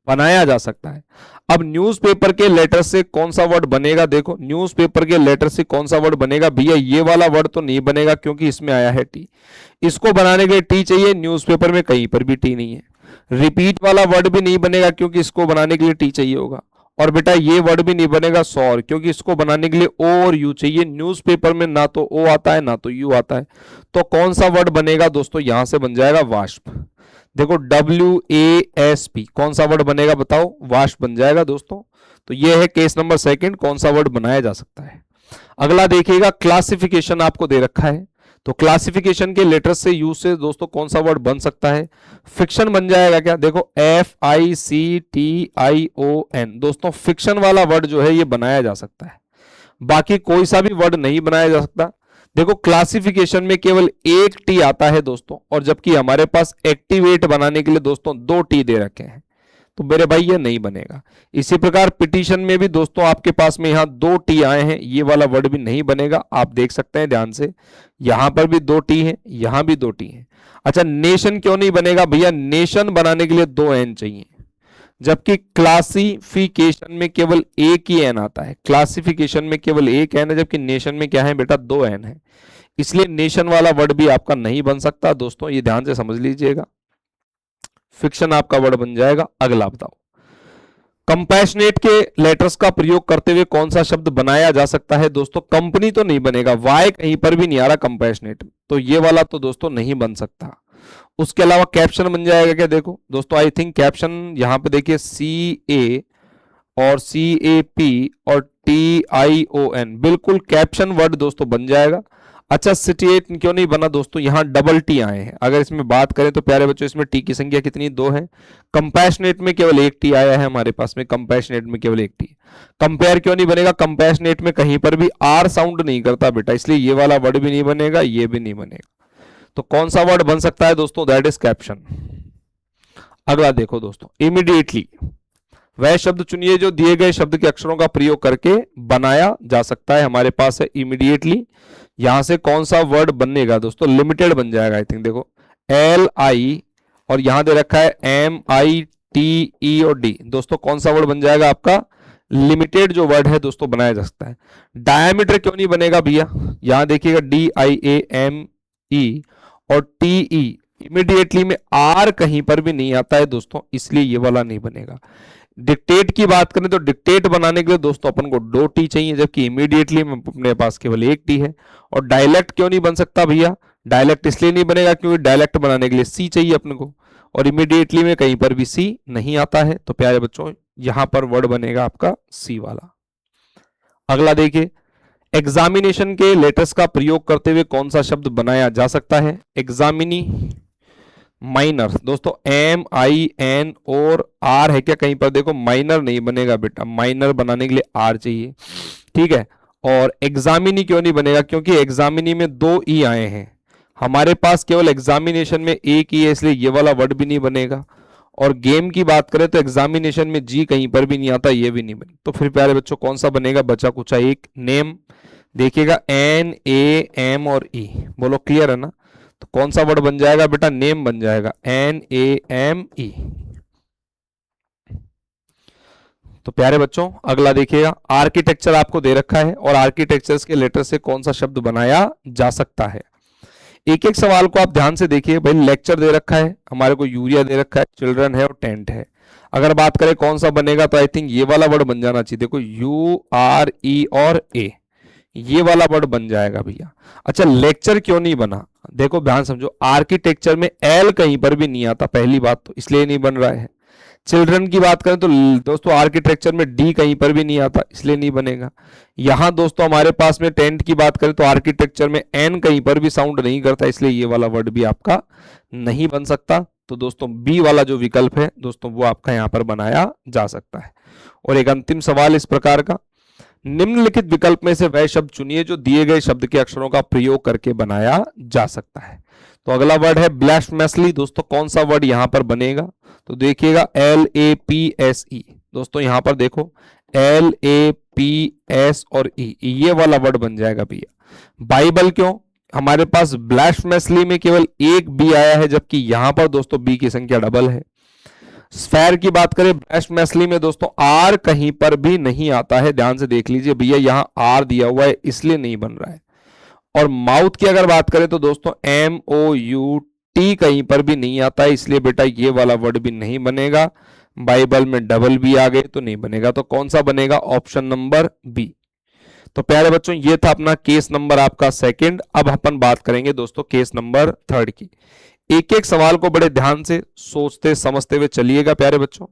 बनाया जा सकता है। अब न्यूज़पेपर के लेटर से कौन सा वर्ड बनेगा? देखो न्यूज़पेपर के लेटर से कौन सा वर्ड बनेगा भैया? ये वाला वर्ड तो नहीं बनेगा, क्योंकि इसमें आया है टी, इसको बनाने के लिए टी चाहिए, न्यूज़पेपर में कहीं पर भी टी नहीं है। रिपीट वाला वर्ड भी नहीं बनेगा, क्योंकि इसको बनाने के लिए टी चाहिए होगा। और बेटा ये वर्ड भी नहीं बनेगा सौर, क्योंकि इसको बनाने के लिए ओ और यू चाहिए। न्यूज़पेपर में ना तो ओ आता है ना तो यू आता है, तो कौन सा वर्ड बनेगा दोस्तों? यहां से बन जाएगा वाष्प। देखो WASP, कौन सा वर्ड बनेगा बताओ? वाष्प बन जाएगा दोस्तों। तो ये है केस नंबर सेकंड, कौन सा वर्ड बनाया जा सकता है। अगला देखिएगा, क्लासिफिकेशन आपको दे रखा है, तो क्लासिफिकेशन के लेटर से यूज से दोस्तों कौन सा वर्ड बन सकता है? फिक्शन बन जाएगा क्या? देखो FICTION, दोस्तों फिक्शन वाला वर्ड जो है ये बनाया जा सकता है, बाकी कोई सा भी वर्ड नहीं बनाया जा सकता। देखो क्लासिफिकेशन में केवल एक टी आता है दोस्तों, और जबकि हमारे पास एक्टिवेट बनाने के लिए दोस्तों 2 टी दे रखे हैं, तो मेरे भाई ये नहीं बनेगा। इसी प्रकार पिटीशन में भी दोस्तों आपके पास में यहाँ 2 टी आए हैं, ये वाला वर्ड भी नहीं बनेगा। आप देख सकते हैं ध्यान से, यहां पर भी 2 टी है, यहां भी 2 टी है। अच्छा नेशन क्यों नहीं बनेगा भैया? नेशन बनाने के लिए 2 एन चाहिए, जबकि क्लासिफिकेशन में केवल एक ही एन आता है। क्लासिफिकेशन में केवल एक एन है, जबकि नेशन में क्या है बेटा? 2 एन है, इसलिए नेशन वाला वर्ड भी आपका नहीं बन सकता दोस्तों, ये ध्यान से समझ लीजिएगा। फिक्शन आपका वर्ड बन जाएगा। अगला बताओ, कंपैशनेट के लेटर्स का प्रयोग करते हुए कौन सा शब्द बनाया जा सकता है? दोस्तों कंपनी तो नहीं बनेगा, वाई कहीं पर भी नहीं आ रहा कंपैशनेट, तो ये वाला तो दोस्तों नहीं बन सकता। उसके अलावा कैप्शन बन जाएगा क्या? देखो दोस्तों आई थिंक कैप्शन, यहां पे देखिए CA और CAP और TION, बिल्कुल कैप्शन वर्ड दोस्तों बन जाएगा। अच्छा सिटिएट क्यों नहीं बना दोस्तों? यहाँ डबल टी आए हैं, अगर इसमें बात करें तो प्यारे बच्चों इसमें टी की संख्या कितनी? 2 है। कंपैशनेट में केवल एक टी आया है हमारे पास में, कंपैशनेट में केवल एक टी। कंपेयर क्यों नहीं बनेगा? कंपैशनेट में कहीं पर भी आर साउंड नहीं करता बेटा, इसलिए ये वाला वर्ड भी नहीं बनेगा, ये भी नहीं बनेगा। तो कौन सा वर्ड बन सकता है दोस्तों? That is caption. अगला देखो दोस्तों, इमीडिएटली, वह शब्द चुनिए जो दिए गए शब्द के अक्षरों का प्रयोग करके बनाया जा सकता है। हमारे पास है इमीडिएटली, यहां से कौन सा वर्ड बनेगा दोस्तों? लिमिटेड बन जाएगा आई थिंक। देखो LI और यहां दे रखा है MITE और D, दोस्तों कौन सा वर्ड बन जाएगा आपका? लिमिटेड जो वर्ड है दोस्तों बनाया जा सकता है। डायमीटर क्यों नहीं बनेगा भैया? यहां देखिएगा DIAME और TE, इमीडिएटली में R कहीं पर भी नहीं आता है दोस्तों, इसलिए ये वाला नहीं बनेगा। डिक्टेट की बात करें तो डिक्टेट बनाने के लिए दोस्तों अपन को 2 टी चाहिए, जबकि इमीडिएटली में अपने पास केवल 1 टी है। और डायलेक्ट क्यों नहीं बन सकता भैया? डायलेक्ट इसलिए नहीं बनेगा क्योंकि डायलेक्ट बनाने के लिए C चाहिए अपन को, और इमीडिएटली में कहीं पर भी सी नहीं आता है, तो प्यारे बच्चों यहां पर वर्ड बनेगा आपका सी वाला। अगला देखिए, एग्जामिनेशन के लेटर्स का प्रयोग करते हुए कौन सा शब्द बनाया जा सकता है? एग्जामिनी माइनर, दोस्तों एम आई एन और आर है क्या कहीं पर? देखो माइनर नहीं बनेगा बेटा, माइनर बनाने के लिए आर चाहिए, ठीक है। और एग्जामिनी क्यों नहीं बनेगा? क्योंकि एग्जामिनी में दो ई आए हैं, हमारे पास केवल एग्जामिनेशन में एक ई है, इसलिए ये वाला वर्ड भी नहीं बनेगा। और गेम की बात करें तो एग्जामिनेशन में जी कहीं पर भी नहीं आता, ये भी नहीं बनेगा। तो फिर प्यारे बच्चों कौन सा बनेगा? बचा कुचा एक, नेम। देखिएगा एन ए एम और ई, बोलो क्लियर है ना? तो कौन सा वर्ड बन जाएगा बेटा? नेम बन जाएगा, एन ए एम ई। तो प्यारे बच्चों अगला देखिएगा, आर्किटेक्चर आपको दे रखा है और आर्किटेक्चर्स के लेटर से कौन सा शब्द बनाया जा सकता है? एक एक सवाल को आप ध्यान से देखिए भाई। लेक्चर दे रखा है हमारे को, यूरिया दे रखा है, चिल्ड्रन है और टेंट है। अगर बात करें कौन सा बनेगा तो आई थिंक ये वाला वर्ड बन जाना चाहिए। देखो यू आर ई और ए, ये वाला वर्ड बन जाएगा भैया। अच्छा लेक्चर क्यों नहीं बना? देखो ध्यान समझो, आर्किटेक्चर में एल कहीं पर भी नहीं आता, पहली बात तो इसलिए नहीं बन रहा है। चिल्ड्रन की बात करें तो दोस्तों आर्किटेक्चर में डी कहीं पर भी नहीं आता, इसलिए नहीं बनेगा। यहां दोस्तों हमारे पास में टेंट की बात करें तो आर्किटेक्चर में एन कहीं पर भी साउंड नहीं करता, इसलिए ये वाला वर्ड भी आपका नहीं बन सकता। तो दोस्तों बी वाला जो विकल्प है दोस्तों वो आपका यहां पर बनाया जा सकता है। और एक अंतिम सवाल इस प्रकार का, निम्नलिखित विकल्प में से वह शब्द चुनिए जो दिए गए शब्द के अक्षरों का प्रयोग करके बनाया जा सकता है। तो अगला वर्ड है ब्लास्फेमसली। दोस्तों कौन सा वर्ड यहां पर बनेगा? तो देखिएगा L A P S E. दोस्तों यहां पर देखो एल ए पी एस और ई, ये वाला वर्ड बन जाएगा भैया। बाइबल क्यों? हमारे पास ब्लास्फेमसली में केवल एक बी आया है, जबकि यहां पर दोस्तों बी की संख्या डबल है। स्फेयर की बात करें ब्लास्फेमसली में दोस्तों आर कहीं पर भी नहीं आता है, ध्यान से देख लीजिए भैया, यहां आर दिया हुआ है इसलिए नहीं बन रहा है। और माउथ की अगर बात करें तो दोस्तों एम ओ यू टी कहीं पर भी नहीं आता है, इसलिए बेटा ये वाला वर्ड भी नहीं बनेगा। बाइबल में डबल बी आ गए तो नहीं बनेगा। तो कौन सा बनेगा? Option number B. तो प्यारे बच्चों ये था अपना केस नंबर आपका सेकंड। अब अपन बात करेंगे दोस्तों केस नंबर थर्ड की। एक एक सवाल को बड़े ध्यान से सोचते समझते हुए चलिएगा प्यारे बच्चों।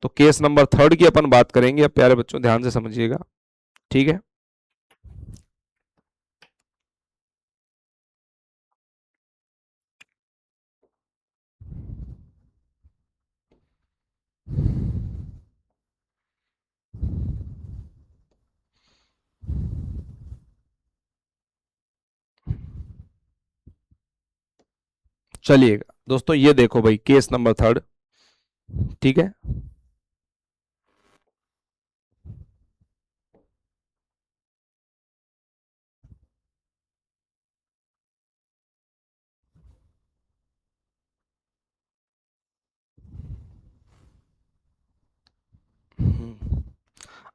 तो केस नंबर थर्ड की अपन बात करेंगे, अब प्यारे बच्चों ध्यान से समझिएगा, ठीक है। चलिएगा दोस्तों, ये देखो भाई केस नंबर थर्ड, ठीक है।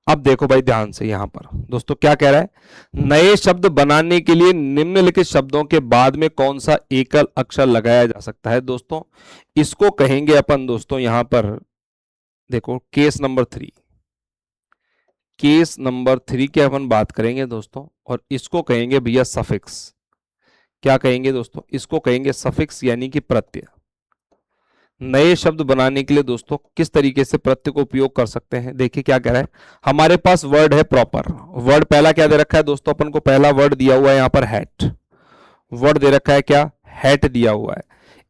अब देखो भाई ध्यान से, यहां पर दोस्तों क्या कह रहा है? नए शब्द बनाने के लिए निम्नलिखित शब्दों के बाद में कौन सा एकल अक्षर लगाया जा सकता है? दोस्तों इसको कहेंगे अपन दोस्तों यहां पर देखो case number three. Case number three की अपन बात करेंगे दोस्तों, और इसको कहेंगे भैया सफिक्स। क्या कहेंगे दोस्तों? इसको कहेंगे सफिक्स यानी कि प्रत्यय। नए शब्द बनाने के लिए दोस्तों किस तरीके से प्रत्यय को उपयोग कर सकते हैं? देखिए क्या कह रहा है, हमारे पास वर्ड है प्रॉपर। वर्ड पहला क्या दे रखा है दोस्तों? अपन को पहला वर्ड दिया हुआ है यहां पर हैट। वर्ड दे रखा है क्या? हैट दिया हुआ है।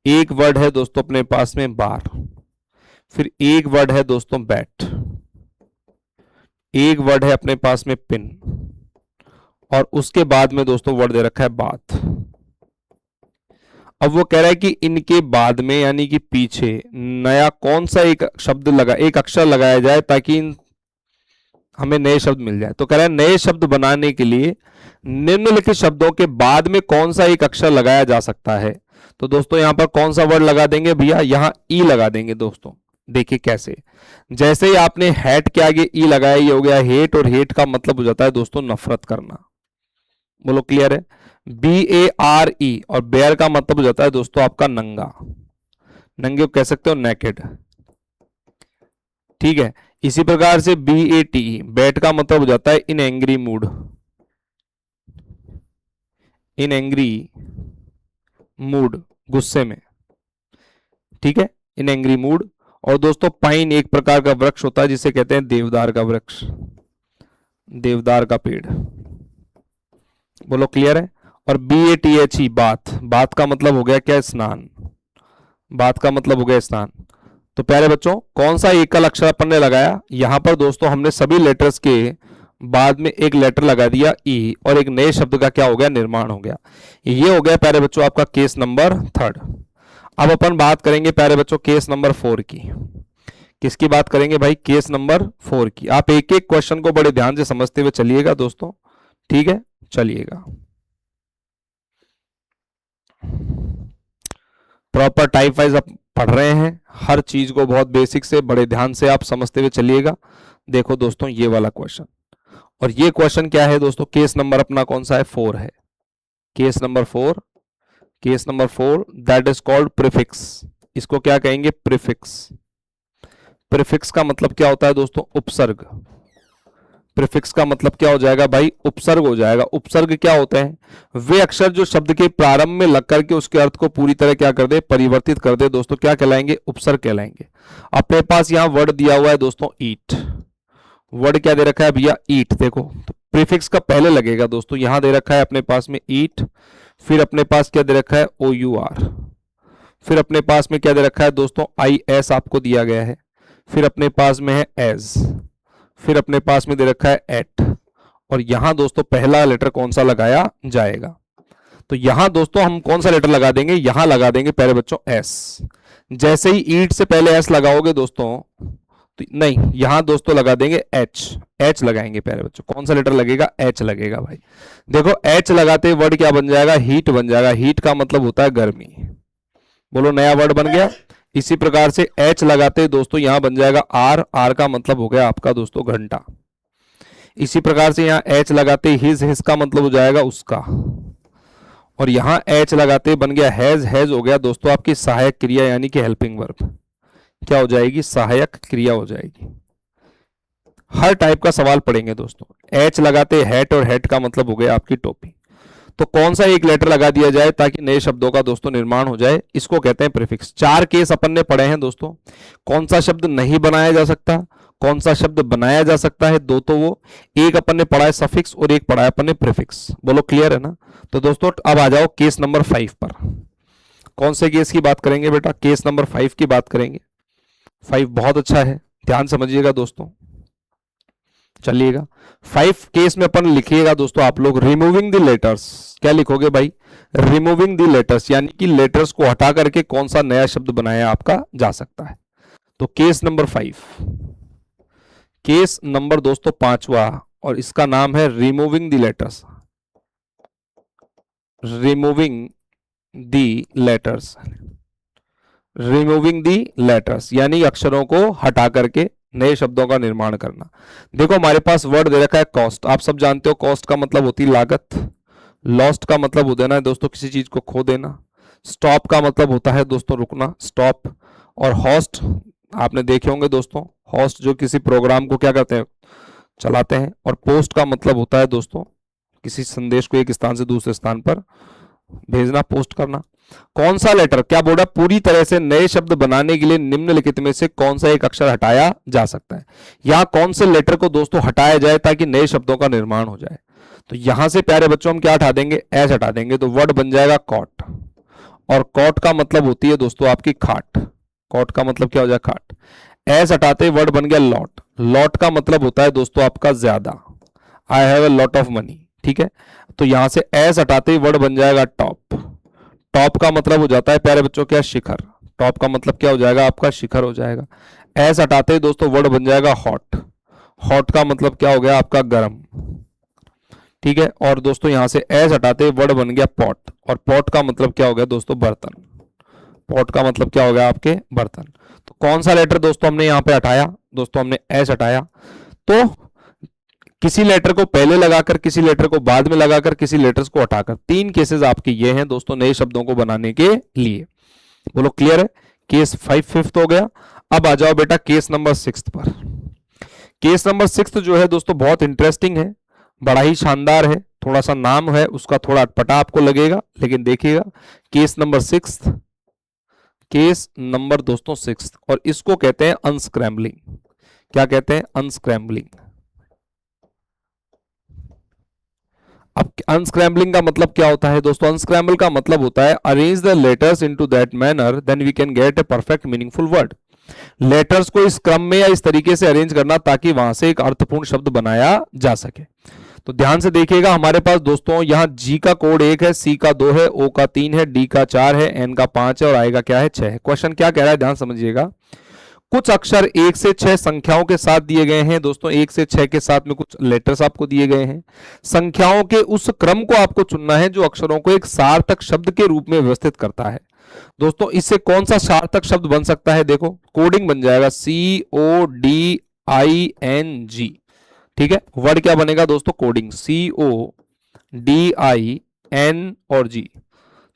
एक वर्ड है दोस्तों अपने पास में बार। फिर एक वर्ड है दोस्तों बैट। एक वर्ड है अपने पास में पिन। और उसके बाद में दोस्तों वर्ड दे रखा है बात। अब वो कह रहा है कि इनके बाद में यानी कि पीछे नया कौन सा एक शब्द लगा, एक अक्षर लगाया जाए ताकि हमें नए शब्द मिल जाए। तो कह रहा है नए शब्द बनाने के लिए निम्नलिखित शब्दों के बाद में कौन सा एक अक्षर लगाया जा सकता है? तो दोस्तों यहां पर कौन सा वर्ड लगा देंगे भैया? यहां ई लगा देंगे दोस्तों। देखिए कैसे, जैसे ही आपने हैट के आगे ई लगाया ये हो गया हेट, और हेट का मतलब हो जाता है दोस्तों नफरत करना। बोलो क्लियर है? बी ए आर ई, और बेयर का मतलब हो जाता है दोस्तों आपका नंगा। नंगे को कह सकते हो नेकेड, ठीक है। इसी प्रकार से बी ए टी, बैट का मतलब हो जाता है इन एंग्री मूड। इन एंग्री मूड, गुस्से में, ठीक है। इन एंग्री मूड। और दोस्तों पाइन एक प्रकार का वृक्ष होता है जिसे कहते हैं देवदार का वृक्ष, देवदार का पेड़। बोलो क्लियर है। और BATHE बाथ, बाथ का मतलब हो गया क्या, स्नान, बात का मतलब हो गया स्नान। तो प्यारे बच्चों कौन सा एकल अक्षर अपन ने लगाया, यहां पर दोस्तों हमने सभी लेटर्स के बाद में एक लेटर लगा दिया ई, और एक नए शब्द का क्या हो गया, निर्माण हो गया। ये हो गया प्यारे बच्चों आपका केस नंबर 3। अब अपन बात करेंगे प्यारे बच्चों केस नंबर 4 की। किसकी बात करेंगे भाई, केस नंबर 4 की। आप एक एक क्वेश्चन को बड़े ध्यान से समझते हुए चलिएगा दोस्तों, ठीक है, चलिएगा। प्रॉपर टाइप वाइज आप पढ़ रहे हैं, हर चीज को बहुत बेसिक से बड़े ध्यान से आप समझते हुए चलिएगा। देखो दोस्तों ये वाला क्वेश्चन, और ये क्वेश्चन क्या है दोस्तों, केस नंबर अपना कौन सा है, 4 है। Case number 4, case number 4 that is called prefix. इसको क्या कहेंगे, प्रीफिक्स। प्रीफिक्स का मतलब क्या होता है दोस्तों, उपसर्ग। प्रीफिक्स का मतलब क्या हो जाएगा भाई, उपसर्ग हो जाएगा। उपसर्ग क्या होते हैं, वे अक्षर जो शब्द के प्रारंभ में लग करके उसके अर्थ को पूरी तरह क्या कर दे, परिवर्तित कर दे दोस्तों, क्या कहलाएंगे, उपसर्ग कहलाएंगे। अपने पास यहां वर्ड दिया हुआ है दोस्तों ईट, वर्ड क्या दे रखा है भैया, ईट। देखो तो प्रीफिक्स का पहले लगेगा दोस्तों, यहां दे रखा है अपने पास में ईट, फिर अपने पास क्या दे रखा है, OUR, फिर अपने पास में क्या दे रखा है दोस्तों, IS आपको दिया गया है, फिर अपने पास में है एज, फिर अपने पास में दे रखा है एट, और यहां दोस्तों पहला लेटर कौन सा लगाया जाएगा। तो यहां दोस्तों हम कौन सा लेटर लगा देंगे, यहां लगा देंगे प्यारे बच्चों एस। जैसे ही ईट से पहले एस लगाओगे दोस्तों, तो नहीं, यहां दोस्तों लगा देंगे एच, एच लगाएंगे प्यारे बच्चों। कौन सा लेटर लगेगा, एच लगेगा भाई। देखो एच लगाते वर्ड क्या बन जाएगा, हीट बन जाएगा। हीट का मतलब होता है गर्मी। बोलो नया वर्ड बन गया। इसी प्रकार से एच लगाते दोस्तों यहां बन जाएगा आर, आर का मतलब हो गया आपका दोस्तों घंटा। इसी प्रकार से यहां एच लगाते हिज का मतलब हो जाएगा उसका, और यहां एच लगाते बन गया हैज, हैज हो गया दोस्तों आपकी सहायक क्रिया यानी कि हेल्पिंग वर्ब। क्या हो जाएगी, सहायक क्रिया हो जाएगी। हर टाइप का सवाल पढ़ेंगे दोस्तों। एच लगाते हैट, और हैट का मतलब हो गया आपकी टोपी। तो कौन सा एक लेटर लगा दिया जाए ताकि नए शब्दों का दोस्तों निर्माण हो जाए, इसको कहते हैं प्रीफिक्स। 4 केस अपन ने पढ़े हैं दोस्तों। कौन सा शब्द नहीं बनाया जा सकता, कौन सा शब्द बनाया जा सकता है, दो तो वो, एक अपन ने पढ़ा है सफिक्स और एक पढ़ा है अपन ने प्रीफिक्स। बोलो क्लियर है ना। तो दोस्तों अब आ जाओ केस नंबर 5 पर। कौन से केस की बात करेंगे बेटा, केस नंबर 5 की बात करेंगे। 5 बहुत अच्छा है, ध्यान समझिएगा दोस्तों, चलिएगा। 5 केस में अपन लिखिएगा दोस्तों आप लोग रिमूविंग द लेटर्स। क्या लिखोगे भाई, रिमूविंग द लेटर्स, यानी कि लेटर्स को हटा करके कौन सा नया शब्द बनाया आपका जा सकता है। तो केस नंबर 5, केस नंबर दोस्तों 5वां, और इसका नाम है removing the letters. Removing the letters, removing the letters यानी अक्षरों को हटा करके नए शब्दों का निर्माण करना। देखो हमारे पास वर्ड दे रखा है कॉस्ट। आप सब जानते हो कॉस्ट का मतलब होती है लागत, लॉस्ट का मतलब हो देना है दोस्तों किसी चीज को खो देना, स्टॉप का मतलब होता है दोस्तों रुकना, स्टॉप, और होस्ट आपने देखे होंगे दोस्तों, होस्ट जो किसी प्रोग्राम को क्या करते हैं, चलाते हैं, और पोस्ट का मतलब होता है दोस्तों किसी संदेश को एक स्थान से दूसरे स्थान पर भेजना, पोस्ट करना। कौन सा लेटर, क्या बोला, पूरी तरह से नए शब्द बनाने के लिए निम्नलिखित में से कौन सा एक अक्षर हटाया जा सकता है। यहां कौन से लेटर को दोस्तों हटाया जाए ताकि नए शब्दों का निर्माण हो जाए। तो यहां से प्यारे बच्चों हम क्या हटा देंगे, एस हटा देंगे, तो वर्ड बन जाएगा कॉट, और कॉट का मतलब होती है दोस्तों आपकी खाट। कॉट का मतलब क्या हो जाए, खाट। एस हटाते वर्ड बन गया लॉट, लॉट का मतलब होता है दोस्तों आपका ज्यादा, I have a lot of money, ठीक है। तो यहां से एस हटाते ही वर्ड बन जाएगा टॉप, टॉप का मतलब हो जाता है प्यारे बच्चों क्या, शिखर। टॉप का मतलब क्या हो जाएगा आपका, शिखर हो जाएगा। एस हटाते ही दोस्तों वर्ड बन जाएगा हॉट, हॉट का मतलब क्या हो गया आपका गर्म, ठीक है। और दोस्तों यहां से एस हटाते ही वर्ड बन गया पॉट, और पॉट का मतलब क्या हो गया दोस्तों बर्तन, पॉट का मतलब क्या हो गया आपके बर्तन। तो कौन सा लेटर दोस्तों हमने यहां पे हटाया दोस्तों, हमने एस हटाया। तो किसी लेटर को पहले लगाकर, किसी लेटर को बाद में लगाकर, किसी लेटर्स को हटाकर, 3 केसेस आपके ये हैं दोस्तों नए शब्दों को बनाने के लिए। बोलो क्लियर है। केस 5 फिफ्थ हो गया। अब आ जाओ बेटा केस नंबर 6 पर। केस नंबर 6 जो है दोस्तों बहुत इंटरेस्टिंग है, बड़ा ही शानदार है। थोड़ा सा नाम है उसका थोड़ा अटपटा आपको लगेगा, लेकिन देखिएगा केस नंबर 6, केस नंबर दोस्तों 6, और इसको कहते हैं अनस्क्रैम्बलिंग। क्या कहते हैं? अनस्क्रैम्बलिंग। अब अनस्क्रैम्बलिंग का मतलब क्या होता है दोस्तों? अनस्क्रैम्बल का मतलब होता है arrange the letters into that manner then we can get a perfect meaningful word. Letters को इस क्रम में या इस तरीके से अरेंज करना ताकि वहां से एक अर्थपूर्ण शब्द बनाया जा सके। तो ध्यान से देखिएगा, हमारे पास दोस्तों यहाँ जी का कोड 1 है, सी का 2 है, ओ का 3 है, डी का 4 है, एन का 5 है और आई का क्या है? 6 है। क्वेश्चन क्या कह रहा है, ध्यान समझिएगा। कुछ अक्षर 1 से 6 संख्याओं के साथ दिए गए हैं दोस्तों, 1 से 6 के साथ में कुछ लेटर्स आपको दिए गए हैं। संख्याओं के उस क्रम को आपको चुनना है जो अक्षरों को एक सार्थक शब्द के रूप में व्यवस्थित करता है। दोस्तों इससे कौन सा सार्थक शब्द बन सकता है? देखो कोडिंग बन जाएगा CODING। ठीक है, वर्ड क्या बनेगा दोस्तों? कोडिंग CODIN और G।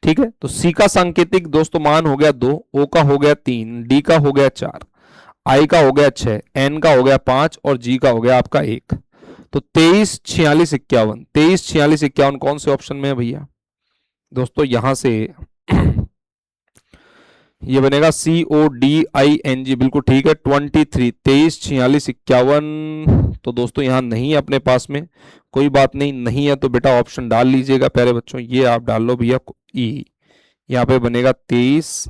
ठीक है, तो सी का सांकेतिक दोस्तों मान हो गया 2, ओ का हो गया 3, डी का हो गया 4, आई का हो गया 6, एन का हो गया 5 और जी का हो गया आपका 1। तो 23 46 51, 23 46 51 कौन से ऑप्शन में है भैया? दोस्तों यहां से ये बनेगा CODING, बिल्कुल ठीक है। 23 23 46 51 तो दोस्तों यहां नहीं है अपने पास में, कोई बात नहीं, नहीं है तो बेटा ऑप्शन डाल लीजिएगा प्यारे बच्चों, ये आप डाल लो भैया ई। यहाँ पे बनेगा 23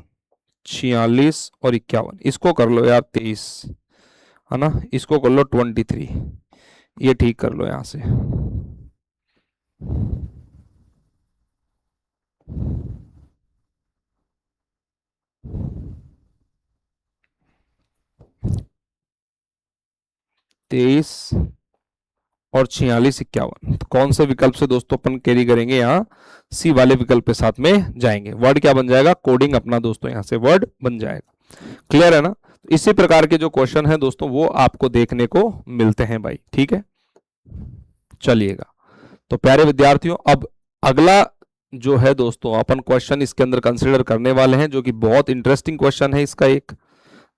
46 और 51, इसको कर लो यार 23, है ना, इसको कर लो 23, ये ठीक कर लो यहां से। तेईस और 46 51, तो कौन से विकल्प से दोस्तों अपन कैरी करेंगे? यहाँ सी वाले विकल्प के साथ में जाएंगे। वर्ड क्या बन जाएगा? कोडिंग अपना दोस्तों यहाँ से वर्ड बन जाएगा। क्लियर है ना? इसी प्रकार के जो क्वेश्चन है दोस्तों वो आपको देखने को मिलते हैं भाई। ठीक है, चलिएगा। तो प्यारे विद्यार्थियों, अब अगला जो है दोस्तों अपन क्वेश्चन इसके अंदर कंसिडर करने वाले हैं, जो कि बहुत इंटरेस्टिंग क्वेश्चन है इसका एक,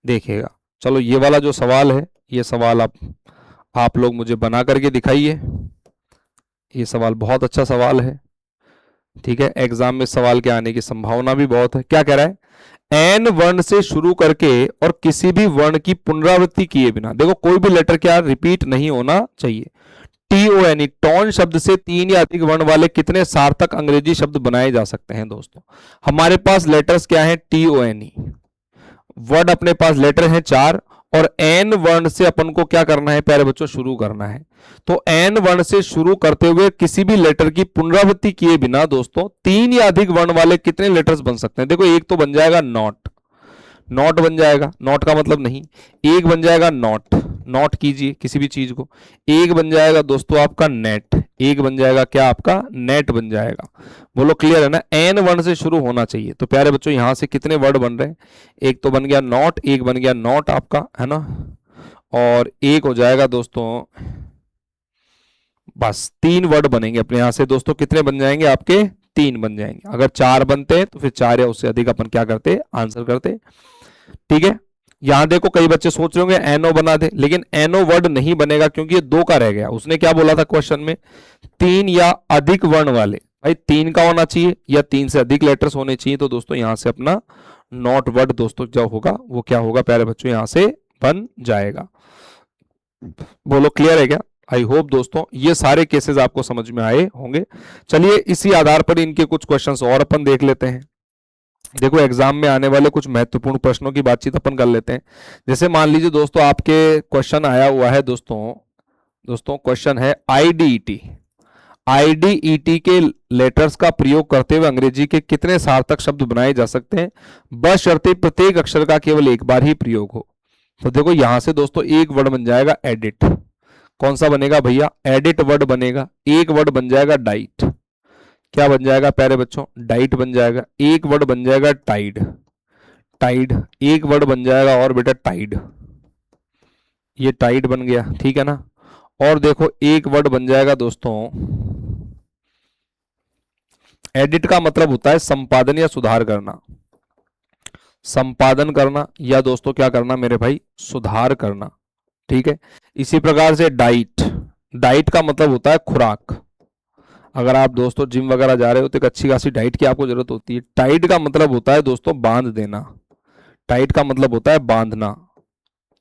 देखिएगा। चलो ये वाला जो सवाल है, ये सवाल आप लोग मुझे बना करके दिखाइए। ये सवाल बहुत अच्छा सवाल है, ठीक है, एग्जाम में सवाल के आने की संभावना भी बहुत है। क्या कह रहा है? एन वर्ण से शुरू करके और किसी भी वर्ण की पुनरावृत्ति किए बिना, देखो कोई भी लेटर क्या रिपीट नहीं होना चाहिए। TONE टॉन शब्द से 3 या अधिक वर्ण वाले कितने सार्थक अंग्रेजी शब्द बनाए जा सकते हैं दोस्तों? हमारे पास लेटर्स क्या है? TONE। वर्ड अपने पास लेटर है 4 और एन वर्ण से अपन को क्या करना है प्यारे बच्चों? शुरू करना है। तो एन वर्ण से शुरू करते हुए किसी भी लेटर की पुनरावृत्ति किए बिना दोस्तों 3 या अधिक वर्ण वाले कितने लेटर्स बन सकते हैं? देखो एक तो बन जाएगा नॉट, नॉट बन जाएगा, नॉट का मतलब नहीं। एक बन जाएगा नॉट, नॉट कीजिए किसी भी चीज को। एक बन जाएगा दोस्तों आपका नेट, एक बन जाएगा क्या? आपका नेट बन जाएगा। बोलो क्लियर है ना? एन वर्ण से शुरू होना चाहिए। तो प्यारे बच्चों यहां से कितने वर्ड बन रहे हैं? एक तो बन गया नॉट, एक बन गया नॉट आपका, है ना, और एक हो जाएगा दोस्तों, बस 3 वर्ड बनेंगे अपने यहां से दोस्तों। कितने बन जाएंगे आपके? 3 बन जाएंगे। अगर 4 बनते हैं तो फिर 4 या उससे अधिक अपन क्या करते? आंसर करते। ठीक है, यहां देखो कई बच्चे सोच रहे होंगे एनओ बना दे, लेकिन एनओ वर्ड नहीं बनेगा क्योंकि ये 2 का रह गया। उसने क्या बोला था क्वेश्चन में? 3 या अधिक वर्ण वाले, भाई 3 का होना चाहिए या 3 से अधिक लेटर्स होने चाहिए। तो दोस्तों यहां से अपना नॉट वर्ड दोस्तों जो होगा वो क्या होगा प्यारे बच्चों? यहां से बन जाएगा। बोलो क्लियर है क्या? आई होप दोस्तों ये सारे केसेस आपको समझ में आए होंगे। चलिए इसी आधार पर इनके कुछ क्वेश्चंस और अपन देख लेते हैं। देखो एग्जाम में आने वाले कुछ महत्वपूर्ण प्रश्नों की बातचीत अपन कर लेते हैं। जैसे मान लीजिए दोस्तों आपके क्वेश्चन आया हुआ है दोस्तों क्वेश्चन है आईडीईटी। आईडीईटी के लेटर्स का प्रयोग करते हुए अंग्रेजी के कितने सार्थक शब्द बनाए जा सकते हैं, बशर्ते प्रत्येक अक्षर का केवल एक बार ही प्रयोग हो। तो देखो यहां से दोस्तों एक वर्ड बन जाएगा एडिट। कौन सा बनेगा भैया? एडिट वर्ड बनेगा। एक वर्ड बन जाएगा डाइट। क्या बन जाएगा प्यारे बच्चों? डाइट बन जाएगा। एक वर्ड बन जाएगा टाइड, टाइड। एक वर्ड बन जाएगा और बेटा टाइड, ये टाइड बन गया, ठीक है ना। और देखो एक वर्ड बन जाएगा दोस्तों, एडिट का मतलब होता है संपादन या सुधार करना, संपादन करना या दोस्तों क्या करना मेरे भाई? सुधार करना, ठीक है। इसी प्रकार से डाइट, डाइट का मतलब होता है खुराक। अगर आप दोस्तों जिम वगैरह जा रहे हो तो एक अच्छी खासी डाइट की आपको जरूरत होती है। टाइड का मतलब होता है दोस्तों बांध देना, टाइड का मतलब होता है बांधना,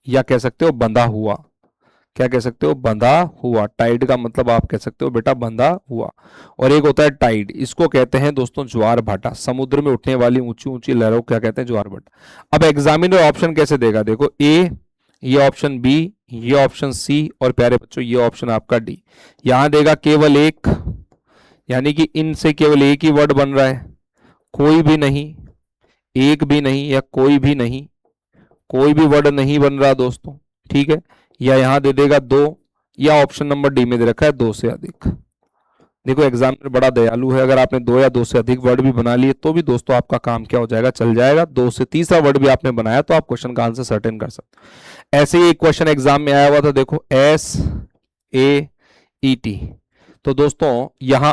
या कह सकते हो बंधा हुआ। क्या कह सकते हो? बंधा हुआ। टाइड का मतलब आप कह सकते हो बेटा बंधा हुआ। और एक होता है टाइड, इसको कहते हैं दोस्तों ज्वार भाटा। समुद्र में उठने वाली ऊंची ऊंची लहरों को क्या कहते हैं? ज्वार भाटा। अब एग्जामिनर ऑप्शन कैसे देगा? देखो, ए, ये ऑप्शन बी, ये ऑप्शन सी, और प्यारे बच्चों ये ऑप्शन आपका डी। यहां देगा केवल एक, यानी कि इनसे केवल एक ही वर्ड बन रहा है, कोई भी नहीं, एक भी नहीं, या कोई भी नहीं, कोई भी वर्ड नहीं बन रहा दोस्तों, ठीक है। या यहां दे देगा दो, या ऑप्शन नंबर डी में दे रखा है दो से अधिक। देखो एग्जामिनर बड़ा दयालु है, अगर आपने दो या दो से अधिक वर्ड भी बना लिए तो भी दोस्तों आपका काम क्या हो जाएगा? चल जाएगा। दो से तीसरा वर्ड भी आपने बनाया तो आप क्वेश्चन का आंसर सर्टेन कर सकते। ऐसे ही एक क्वेश्चन एग्जाम में आया हुआ था, देखो SAET। तो दोस्तों यहां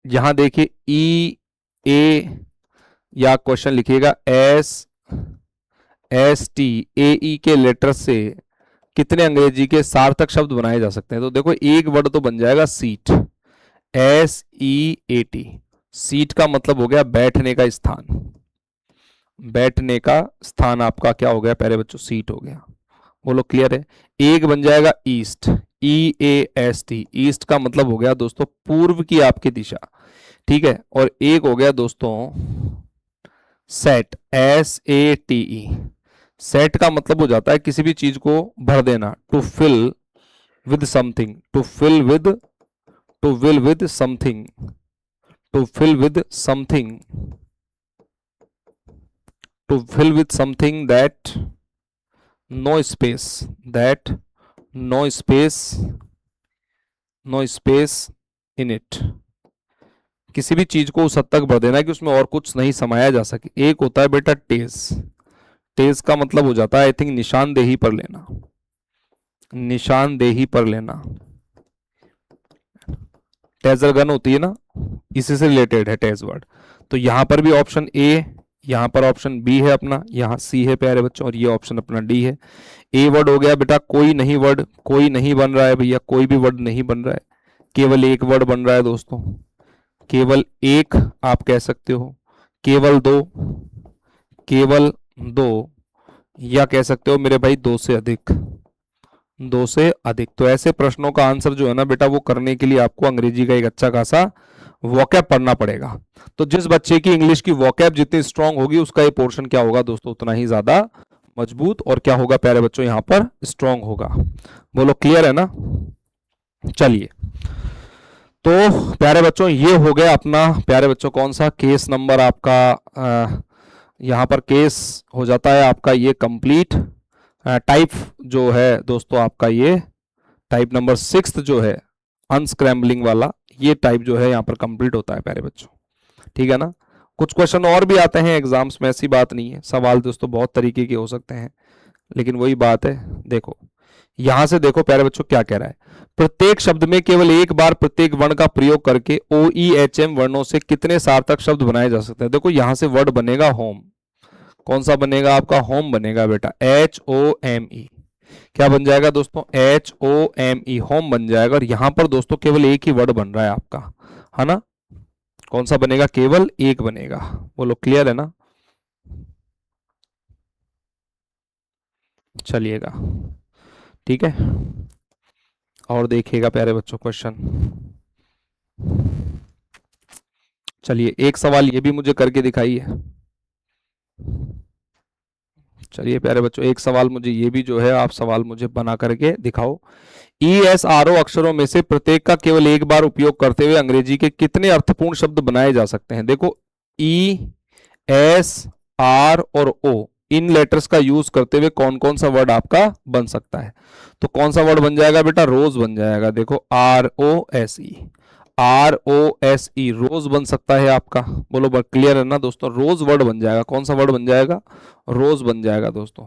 यहां देखिए EA, या क्वेश्चन लिखिएगा SSTAE के लेटर से कितने अंग्रेजी के सार्थक शब्द बनाए जा सकते हैं? तो देखो एक वर्ड तो बन जाएगा सीट, SEAT। सीट का मतलब हो गया बैठने का स्थान, बैठने का स्थान आपका क्या हो गया प्यारे बच्चों? सीट हो गया। बोलो क्लियर है? एक बन जाएगा ईस्ट, EAST। ईस्ट का मतलब हो गया दोस्तों पूर्व की आपकी दिशा, ठीक है। और एक हो गया दोस्तों सेट, SATE। सेट का मतलब हो जाता है किसी भी चीज को भर देना, to fill with something, to fill with, to fill with something, to fill with something, to fill with something that no space, that no space, no space in it. किसी भी चीज को उस हद तक भर देना कि उसमें और कुछ नहीं समाया जा सके। एक होता है बेटा टेज, टेज का मतलब हो जाता है आई थिंक निशानदेही पर लेना, निशानदेही पर लेना। टेजर गन होती है ना, इसी से रिलेटेड है टेज वर्ड। तो यहां पर भी ऑप्शन ए, यहां पर ऑप्शन बी है अपना, यहां सी है प्यारे बच्चों, और ये ऑप्शन अपना डी है। ए वर्ड हो गया बेटा कोई नहीं वर्ड, कोई नहीं बन रहा है भैया, कोई भी वर्ड नहीं बन रहा है, केवल एक वर्ड बन रहा है दोस्तों, केवल एक आप कह सकते हो, केवल दो, केवल दो, या कह सकते हो मेरे भाई दो से अधिक, दो से अधिक। तो ऐसे प्रश्नों का आंसर जो है ना बेटा वो करने के लिए आपको अंग्रेजी का एक अच्छा खासा वॉकैब पढ़ना पड़ेगा। तो जिस बच्चे की इंग्लिश की वॉकैब जितनी स्ट्रांग होगी उसका ये पोर्शन क्या होगा दोस्तों? उतना ही ज्यादा मजबूत और क्या होगा प्यारे बच्चों? यहां पर स्ट्रांग होगा। बोलो क्लियर है ना? चलिए, तो प्यारे बच्चों ये हो गया अपना प्यारे बच्चों कौन सा केस नंबर आपका, यहां पर केस हो जाता है आपका ये कंप्लीट। टाइप जो है दोस्तों आपका ये टाइप नंबर 6 जो है अनस्क्रैम्बलिंग वाला, ये टाइप जो है यहाँ पर कंप्लीट होता है प्यारे बच्चों, ठीक है ना। कुछ क्वेश्चन और भी आते हैं एग्जाम्स में, ऐसी बात नहीं है, सवाल दोस्तों बहुत तरीके के हो सकते हैं, लेकिन वही बात है। देखो यहां से देखो प्यारे बच्चों क्या कह रहा है, प्रत्येक शब्द में केवल एक बार प्रत्येक वर्ण का प्रयोग करके OEHM वर्णों से कितने सार्थक शब्द बनाए जा सकते हैं? देखो यहां से वर्ड बनेगा होम, कौन सा बनेगा आपका? होम बनेगा बेटा, HOME। क्या बन जाएगा दोस्तों? HOME, होम बन जाएगा। और यहां पर दोस्तों केवल एक ही वर्ड बन रहा है आपका, है ना। कौन सा बनेगा? केवल एक बनेगा। बोलो क्लियर है ना? चलिएगा, ठीक है। और देखिएगा प्यारे बच्चों क्वेश्चन, चलिए एक सवाल ये भी मुझे करके दिखाइए। चलिए प्यारे बच्चों एक सवाल मुझे ये भी जो है आप सवाल मुझे बना करके दिखाओ। ESRO अक्षरों में से प्रत्येक का केवल एक बार उपयोग करते हुए अंग्रेजी के कितने अर्थपूर्ण शब्द बनाए जा सकते हैं? देखो E, S, R और O, इन लेटर्स का यूज करते हुए कौन कौन सा वर्ड आपका बन सकता है? तो कौन सा वर्ड बन जाएगा बेटा? रोज बन जाएगा। देखो ROSE, ROSE, रोज बन सकता है आपका। बोलो क्लियर है ना दोस्तों? रोज वर्ड बन जाएगा। कौन सा वर्ड बन जाएगा? रोज बन जाएगा दोस्तों।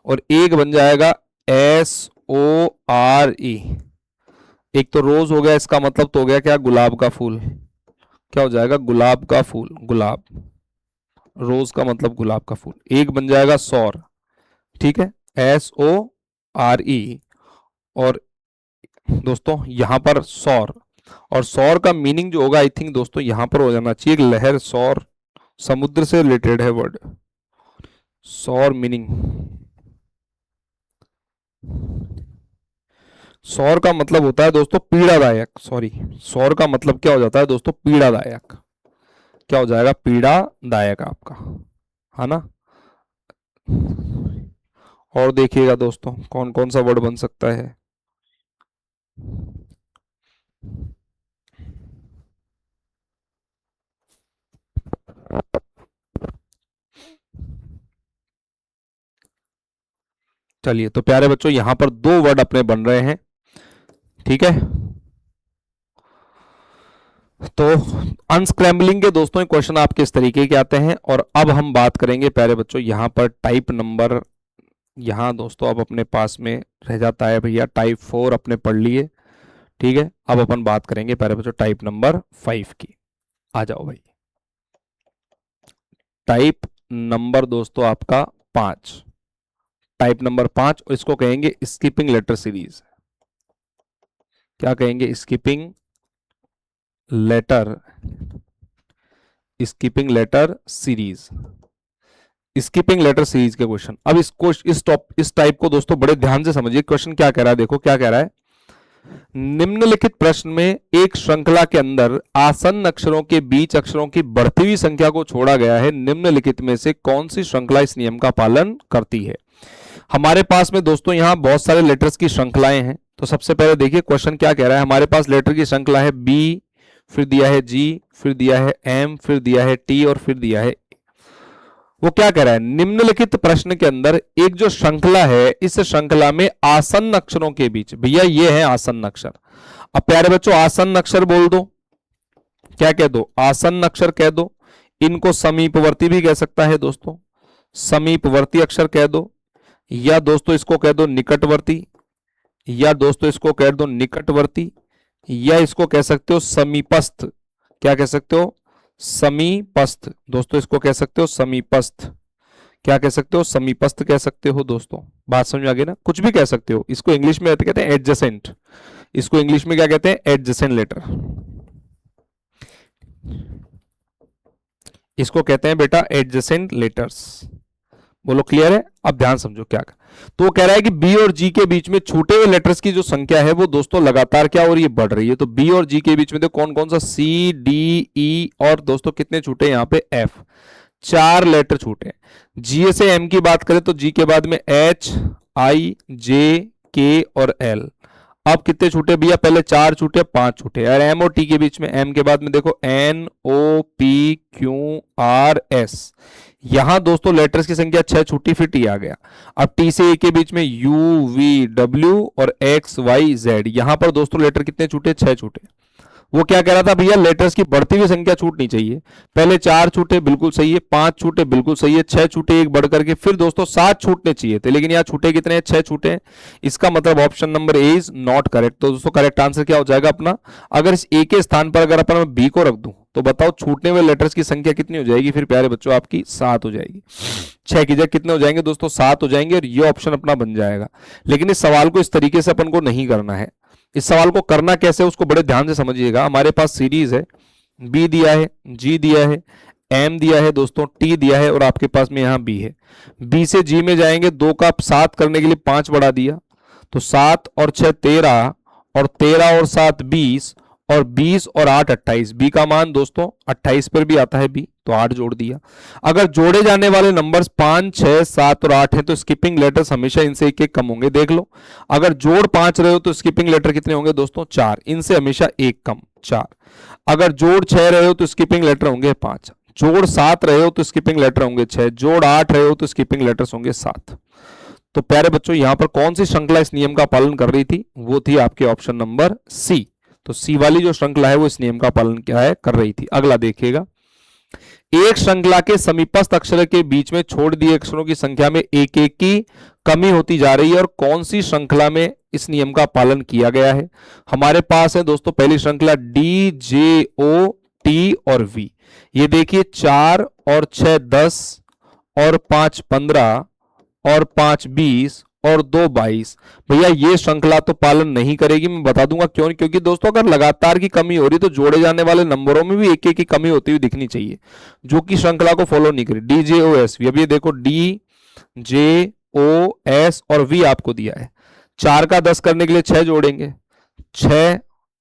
और एक बन जाएगा SORE, एक तो रोज हो गया, इसका मतलब तो हो गया क्या? गुलाब का फूल। क्या हो जाएगा? गुलाब का फूल, गुलाब। रोज का मतलब गुलाब का फूल। एक बन जाएगा सौर, ठीक है, SORE। और दोस्तों यहां पर सौर, और सौर का मीनिंग जो होगा आई थिंक दोस्तों यहां पर हो जाना चाहिए लहर, सौर, समुद्र से रिलेटेड है वर्ड, सौर मीनिंग, सौर का मतलब होता है दोस्तों पीड़ादायक, सॉरी, सौर का मतलब क्या हो जाता है दोस्तों, पीड़ादायक। क्या हो जाएगा, पीड़ादायक आपका, है ना। और देखिएगा दोस्तों कौन कौन सा वर्ड बन सकता है। चलिए तो प्यारे बच्चों यहां पर दो वर्ड अपने बन रहे हैं, ठीक है। तो अनस्क्रैम्बलिंग के दोस्तों क्वेश्चन आपके इस तरीके के आते हैं। और अब हम बात करेंगे प्यारे बच्चों यहां पर टाइप नंबर, यहां दोस्तों अब अपने पास में रह जाता है भैया टाइप 4 अपने पढ़ लिए, ठीक है। अब अपन बात करेंगे प्यारे बच्चों टाइप नंबर 5 की। आ जाओ भाई, टाइप नंबर दोस्तों आपका 5, टाइप नंबर 5, इसको कहेंगे स्किपिंग लेटर सीरीज। क्या कहेंगे, skipping letter, skipping letter series, skipping letter series के क्वेश्चन। अब इसको इस टाइप को दोस्तों बड़े ध्यान से समझिए, क्वेश्चन क्या कह रहा है, देखो क्या कह रहा है। निम्नलिखित प्रश्न में एक श्रृंखला के अंदर आसन्न अक्षरों के बीच अक्षरों की बढ़ती हुई संख्या को छोड़ा गया है, निम्नलिखित में से कौन सी श्रृंखला इस नियम का पालन करती है। हमारे पास में दोस्तों यहां बहुत सारे लेटर्स की श्रृंखलाएं हैं। तो सबसे पहले देखिए क्वेश्चन क्या कह रहा है, हमारे पास लेटर की श्रृंखला है बी, फिर दिया है जी, फिर दिया है एम, फिर दिया है टी और फिर दिया है। वो क्या कह रहा है, निम्नलिखित प्रश्न के अंदर एक जो श्रृंखला है, इस श्रृंखला में आसन्न अक्षरों के बीच, भैया ये है आसन्न अक्षर। अब प्यारे बच्चों आसन्न अक्षर बोल दो, क्या कह दो, आसन्न अक्षर कह दो। इनको समीपवर्ती भी कह सकता है दोस्तों, समीपवर्ती अक्षर कह दो, या दोस्तों इसको कह दो निकटवर्ती, या दोस्तों इसको कह दो निकटवर्ती, या इसको कह सकते हो समीपस्थ। क्या कह सकते हो, समीपस्थ। दोस्तों इसको कह सकते हो समीपस्थ। क्या कह सकते हो, समीपस्थ कह सकते हो दोस्तों। बात समझ में आ गई ना, कुछ भी कह सकते हो। इसको इंग्लिश में कहते हैं एडजेसेंट, इसको इंग्लिश में क्या कहते हैं, एडजेसेंट लेटर, इसको कहते हैं बेटा एडजेसेंट लेटर्स। बोलो क्लियर है। अब ध्यान समझो क्या कर। तो वो कह रहा है कि बी और जी के बीच में छूटे हुए लेटर्स की जो संख्या है वो दोस्तों लगातार क्या हो रही है, बढ़ रही है। तो बी और जी के बीच में देखो कौन कौन सा, सी डी ई और दोस्तों कितने छूटे यहाँ पे, एफ, 4 लेटर छूटे। जी से एम की बात करें तो जी के बाद में एच, आई, जे, के और एल। अब कितने छूटे भैया, पहले 4 छूटे, 5 छूटे। और एम और टी के बीच में, एम के बाद में देखो N, O, P, Q, R, S. यहां दोस्तों लेटर्स की संख्या 6 छूटी, फिर टी आ गया। अब टी से ए के बीच में यू, वी, डब्ल्यू और एक्स, वाई, जेड। यहां पर दोस्तों लेटर कितने छूटे, 6 छूटे। वो क्या कह रहा था भैया, लेटर्स की बढ़ती हुई संख्या छूटनी चाहिए। पहले 4 छूटे, बिल्कुल सही है। 5 छूटे, बिल्कुल सही है। 6 छूटे, एक बढ़ करके, फिर दोस्तों 7 छूटने चाहिए थे, लेकिन यहाँ छूटे कितने हैं, 6 छूटे हैं। इसका मतलब option number A is not correct. तो दोस्तों करेक्ट आंसर क्या हो जाएगा अपना, अगर इस ए के स्थान पर अगर अपन बी को रख दूं तो बताओ छूटने वाले लेटर्स की संख्या कितनी हो जाएगी, फिर प्यारे बच्चों आपकी 7 हो जाएगी। 6 की जगह कितने हो जाएंगे दोस्तों, 7 हो जाएंगे, और ये ऑप्शन अपना बन जाएगा। लेकिन इस सवाल को इस तरीके से अपन को नहीं करना है। इस सवाल को करना कैसे, उसको बड़े ध्यान से समझिएगा। हमारे पास सीरीज है, बी दिया है, जी दिया है, एम दिया है दोस्तों, टी दिया है, और आपके पास में यहां बी है। बी से जी में जाएंगे, 2 का 7 करने के लिए 5 बढ़ा दिया, तो 7 और 6 13, और 13 और 7 20, और 20 और 8 28। बी का मान दोस्तों 28 पर भी आता है बी, तो 8 जोड़ दिया। अगर जोड़े जाने वाले नंबर्स 5, 6, 7 और 8 हैं तो स्किपिंग लेटर्स हमेशा इनसे एक एक कम होंगे। देख लो, अगर जोड़ 5 रहे हो तो स्किपिंग लेटर कितने होंगे दोस्तों, 4, इनसे हमेशा एक कम, 4। अगर जोड़ 6 रहे हो तो स्किपिंग लेटर होंगे 5, जोड़ 7 रहे हो तो स्किपिंग लेटर होंगे 6, जोड़ 8 रहे हो तो स्किपिंग लेटर्स होंगे 7। तो प्यारे बच्चों यहां पर कौन सी श्रृंखला इस नियम का पालन कर रही थी, वो थी आपके ऑप्शन नंबर सी। तो सी वाली जो श्रृंखला है वो इस नियम का पालन क्या है, कर रही थी। अगला देखिएगा, एक श्रृंखला के समीपस्थ अक्षर के बीच में छोड़ दिए अक्षरों की संख्या में एक एक की कमी होती जा रही है, और कौन सी श्रृंखला में इस नियम का पालन किया गया है। हमारे पास है दोस्तों पहली श्रृंखला डी, जे, ओ, टी और वी। ये देखिए 4 और 6 10, और 5 15, और 5 20, और 2 22। भैया ये श्रृंखला तो पालन नहीं करेगी। मैं बता दूंगा क्यों, क्योंकि दोस्तों अगर लगातार की कमी हो रही तो जोड़े जाने वाले नंबरों में भी एक एक की कमी होती हुई दिखनी चाहिए, जो कि श्रृंखला को फॉलो नहीं करी। D, J, O, S, V. अब ये देखो डी, जे, ओ, एस और वी आपको दिया है। 4 का 10 करने के लिए 6 जोड़ेंगे, 6,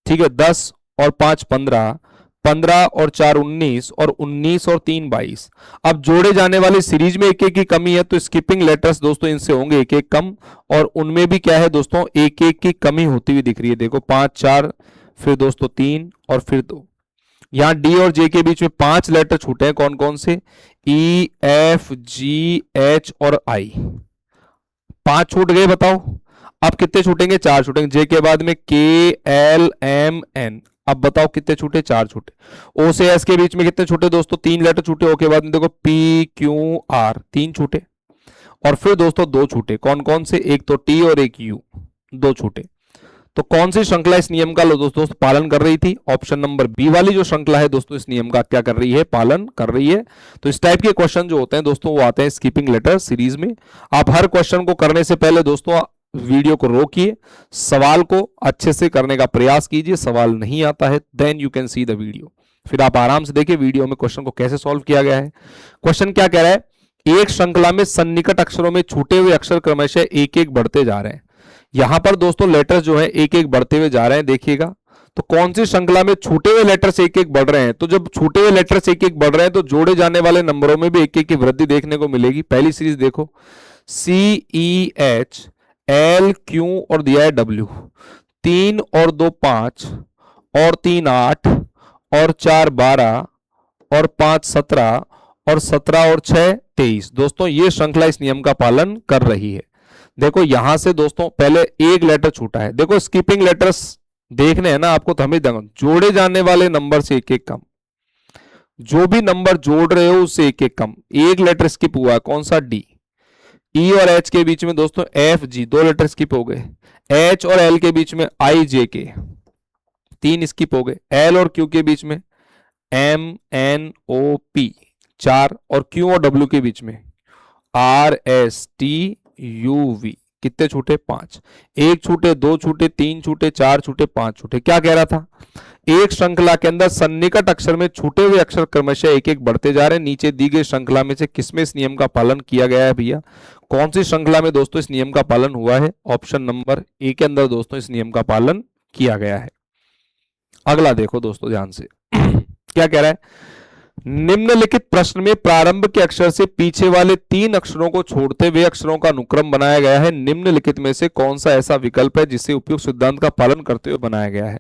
ठीक है, 10 और 5 15, 15 और 4 19 और 19 और 3 22। अब जोड़े जाने वाली सीरीज में एक एक की कमी है, तो स्किपिंग लेटर्स दोस्तों इनसे होंगे एक एक कम, और उनमें भी क्या है दोस्तों, एक एक की कमी होती हुई दिख रही है। देखो 5 4, फिर दोस्तों 3 और फिर 2। यहां डी और जे के बीच में 5 लेटर छूटे हैं, कौन कौन से, ई, एफ, जी, एच और आई। 5 छूट गए, बताओ अब कितने छूटेंगे, 4 छूटेंगे। जे के बाद में के, एल, एम, एन। अब बताओ कितने छूटे, 4 छूटे। ओ से एस के बीच में कितने छूटे दोस्तों, 3 लेटर छूटे। ओ के बाद में देखो पी, क्यू, आर, 3 छूटे। और फिर दोस्तों 2 छूटे, कौन कौन से, एक तो टी और एक यू, 2 छूटे। तो कौन सी श्रृंखला इस नियम का दोस्तों पालन कर रही थी, ऑप्शन नंबर बी वाली जो श्रृंखला है दोस्तों इस नियम का क्या कर रही है, पालन कर रही है। तो इस टाइप के क्वेश्चन जो होते हैं दोस्तों वो आते हैं स्किपिंग लेटर सीरीज में। आप हर क्वेश्चन को करने से पहले दोस्तों वीडियो को रोकिए, सवाल को अच्छे से करने का प्रयास कीजिए। सवाल नहीं आता है then you can see the video, फिर आप आराम से देखिए वीडियो में क्वेश्चन को कैसे सॉल्व किया गया है। क्वेश्चन क्या कह रहा है, एक श्रृंखला में सन्निकट अक्षरों में छूटे हुए अक्षर क्रमशः एक एक बढ़ते जा रहे हैं। यहां पर दोस्तों लेटर्स जो है एक एक बढ़ते हुए जा रहे हैं, देखिएगा। तो कौन सी श्रृंखला में छूटे हुए लेटर्स एक एक बढ़ रहे हैं, तो जब छूटे हुए लेटर्स एक एक बढ़ रहे हैं तो जोड़े जाने वाले नंबरों में भी एक एक की वृद्धि देखने को मिलेगी। पहली सीरीज देखो, सी, ई, एच, एल, क्यू और दिया है डब्ल्यू। 3 और 2 5 और 3 8 और 4 12 और 5 17 और 17 और 6 23। दोस्तों ये श्रृंखला इस नियम का पालन कर रही है। देखो यहां से दोस्तों पहले एक लेटर छूटा है, देखो स्किपिंग लेटर्स देखने हैं ना आपको, तो हमें जोड़े जाने वाले नंबर से एक एक कम, जो भी नंबर जोड़ रहे हो उससे एक एक कम। एक लेटर स्किप हुआ है, कौन सा, डी। ई और एच के बीच में दोस्तों एफ, जी, 2 लेटर स्किप हो गए। एच और एल के बीच में आई, जे के 3 स्किप हो गए। एल और क्यू के बीच में एम, एन, ओ, पी 4, और क्यू और डब्ल्यू के बीच में R, S, T, U, V कितने छूटे, 5। 1 छूटे, 2 छूटे, 3 छूटे, 4 छूटे, 5 छूटे। क्या कह रहा था, एक श्रृंखला के अंदर सन्निकट अक्षर में छूटे हुए अक्षर क्रमशः एक एक बढ़ते जा रहे हैं। नीचे दी गई श्रृंखला में से किसमें इस नियम का पालन किया गया है भैया, कौन सी श्रृंखला में दोस्तों इस नियम का पालन हुआ है, ऑप्शन नंबर ए के अंदर दोस्तों इस नियम का पालन किया गया है। अगला देखो दोस्तों ध्यान से क्या कह रहा है, निम्नलिखित प्रश्न में प्रारंभ के अक्षर से पीछे वाले 3 अक्षरों को छोड़ते हुए अक्षरों का अनुक्रम बनाया गया है। निम्नलिखित में से कौन सा ऐसा विकल्प है जिसे उपयुक्त सिद्धांत का पालन करते हुए बनाया गया है।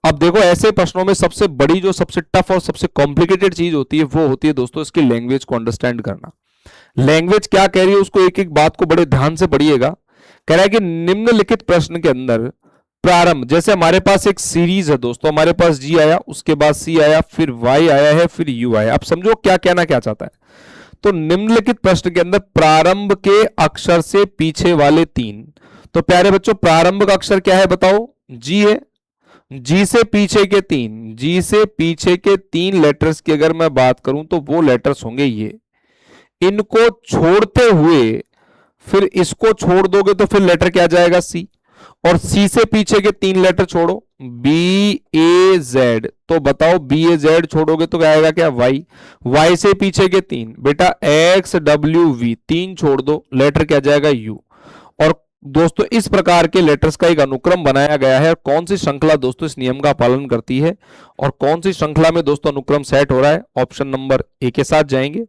अब देखो ऐसे प्रश्नों में सबसे बड़ी जो सबसे टफ और सबसे कॉम्प्लिकेटेड चीज होती है वो होती है दोस्तों इसकी लैंग्वेज को अंडरस्टैंड करना। लैंग्वेज क्या कह रही है उसको एक एक बात को बड़े ध्यान से पढ़िएगा। कह रहा है कि निम्नलिखित प्रश्न के अंदर प्रारंभ, जैसे हमारे पास एक सीरीज है दोस्तों, हमारे पास जी आया, उसके बाद सी आया, फिर वाई आया है, फिर यू आया। अब समझो क्या कहना क्या चाहता है। तो निम्नलिखित प्रश्न के अंदर प्रारंभ के अक्षर से पीछे वाले 3, तो प्यारे बच्चों प्रारंभ का अक्षर क्या है बताओ, जी है। जी से पीछे के 3, जी से पीछे के 3 लेटर्स की अगर मैं बात करूं तो वो लेटर्स होंगे ये। इनको छोड़ते हुए फिर इसको छोड़ दोगे तो फिर लेटर क्या जाएगा, सी। और सी से पीछे के 3 लेटर छोड़ो, बी, ए, जेड। तो बताओ बी, ए, जेड छोड़ोगे तो क्या आएगा, क्या, वाई। वाई से पीछे के 3 बेटा एक्स, डब्ल्यू, वी 3 छोड़ दो, लेटर क्या जाएगा, यू। और दोस्तों इस प्रकार के लेटर्स का एक अनुक्रम बनाया गया है। कौन सी श्रृंखला दोस्तों इस नियम का पालन करती है और कौन सी श्रृंखला में दोस्तों अनुक्रम सेट हो रहा है, ऑप्शन नंबर ए के साथ जाएंगे।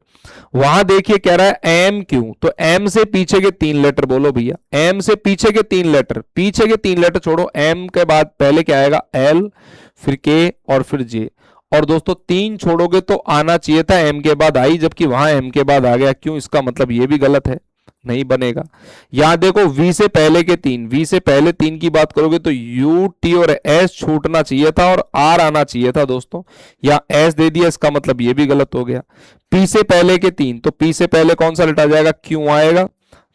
वहां देखिए कह रहा है एम क्यू, तो एम से पीछे के 3 लेटर बोलो भैया, एम से पीछे के 3 लेटर, पीछे के 3 लेटर छोड़ो। एम के बाद पहले क्या आएगा, एल, फिर के और फिर जे। और दोस्तों 3 छोड़ोगे तो आना चाहिए था एम के बाद आई, जबकि वहां एम के बाद आ गया, क्यों, इसका मतलब ये भी गलत है, नहीं बनेगा। यहां देखो वी से पहले के 3, वी से पहले 3 की बात करोगे तो यू, टी और एस छूटना चाहिए था और आर आना चाहिए था दोस्तों, या एस दे दिया, इसका मतलब ये भी गलत हो गया। पी से पहले के 3, तो पी से पहले कौन सा लेटर जाएगा, क्यू आएगा।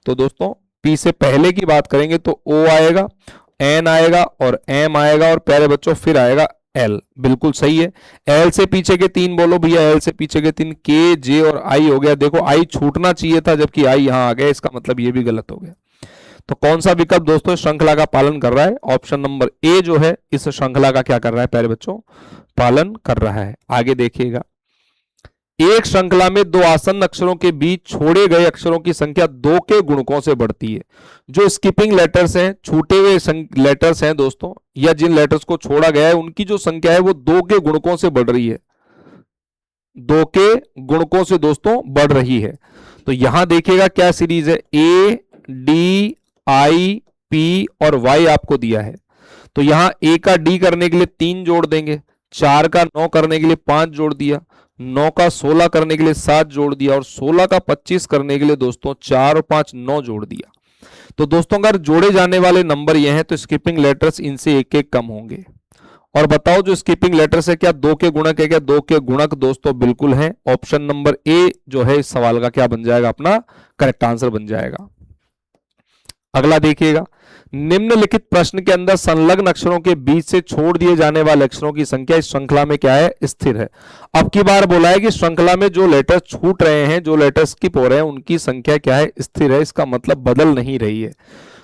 तो दोस्तों पी से पहले की बात करेंगे तो ओ आएगा, एन आएगा और एम आएगा और प्यारे बच्चों फिर आएगा एल, बिल्कुल सही है। एल से पीछे के 3 बोलो भैया, एल से पीछे के 3 के, जे और आई हो गया। देखो आई छूटना चाहिए था जबकि आई यहां आ गया, इसका मतलब ये भी गलत हो गया। तो कौन सा विकल्प दोस्तों श्रृंखला का पालन कर रहा है, ऑप्शन नंबर ए जो है इस श्रृंखला का क्या कर रहा है प्यारे बच्चों, पालन कर रहा है। आगे देखिएगा, एक श्रृंखला में दो आसन्न अक्षरों के बीच छोड़े गए अक्षरों की संख्या दो के गुणकों से बढ़ती है। जो स्किपिंग लेटर्स हैं, छूटे हुए लेटर्स हैं दोस्तों, या जिन लेटर्स को छोड़ा गया है, उनकी जो संख्या है वो दो के गुणकों से बढ़ रही है, दो के गुणकों से दोस्तों बढ़ रही है। तो यहां देखिएगा क्या सीरीज है, ए डी आई पी और वाई आपको दिया है। तो यहां ए का डी करने के लिए 3 जोड़ देंगे, 4 का 9 करने के लिए 5 जोड़ दिया, 9 का 16 करने के लिए 7 जोड़ दिया, और 16 का 25 करने के लिए दोस्तों 4 और 5 9 जोड़ दिया। तो दोस्तों अगर जोड़े जाने वाले नंबर ये हैं तो स्किपिंग लेटर्स इनसे एक एक कम होंगे। और बताओ जो स्किपिंग लेटर्स है क्या दो के गुणक है? क्या दो के गुणक दोस्तों बिल्कुल है। ऑप्शन नंबर ए जो है इस सवाल का क्या बन जाएगा, अपना करेक्ट आंसर बन जाएगा। अगला देखिएगा, निम्नलिखित प्रश्न के अंदर संलग्न अक्षरों के बीच से छोड़ दिए जाने वाले अक्षरों की संख्या इस श्रृंखला में क्या है, स्थिर है। अब की बार बोला है कि श्रृंखला में जो लेटर छूट रहे हैं, जो लेटर स्किप हो रहे हैं, उनकी संख्या क्या है, स्थिर है। इसका मतलब बदल नहीं रही है।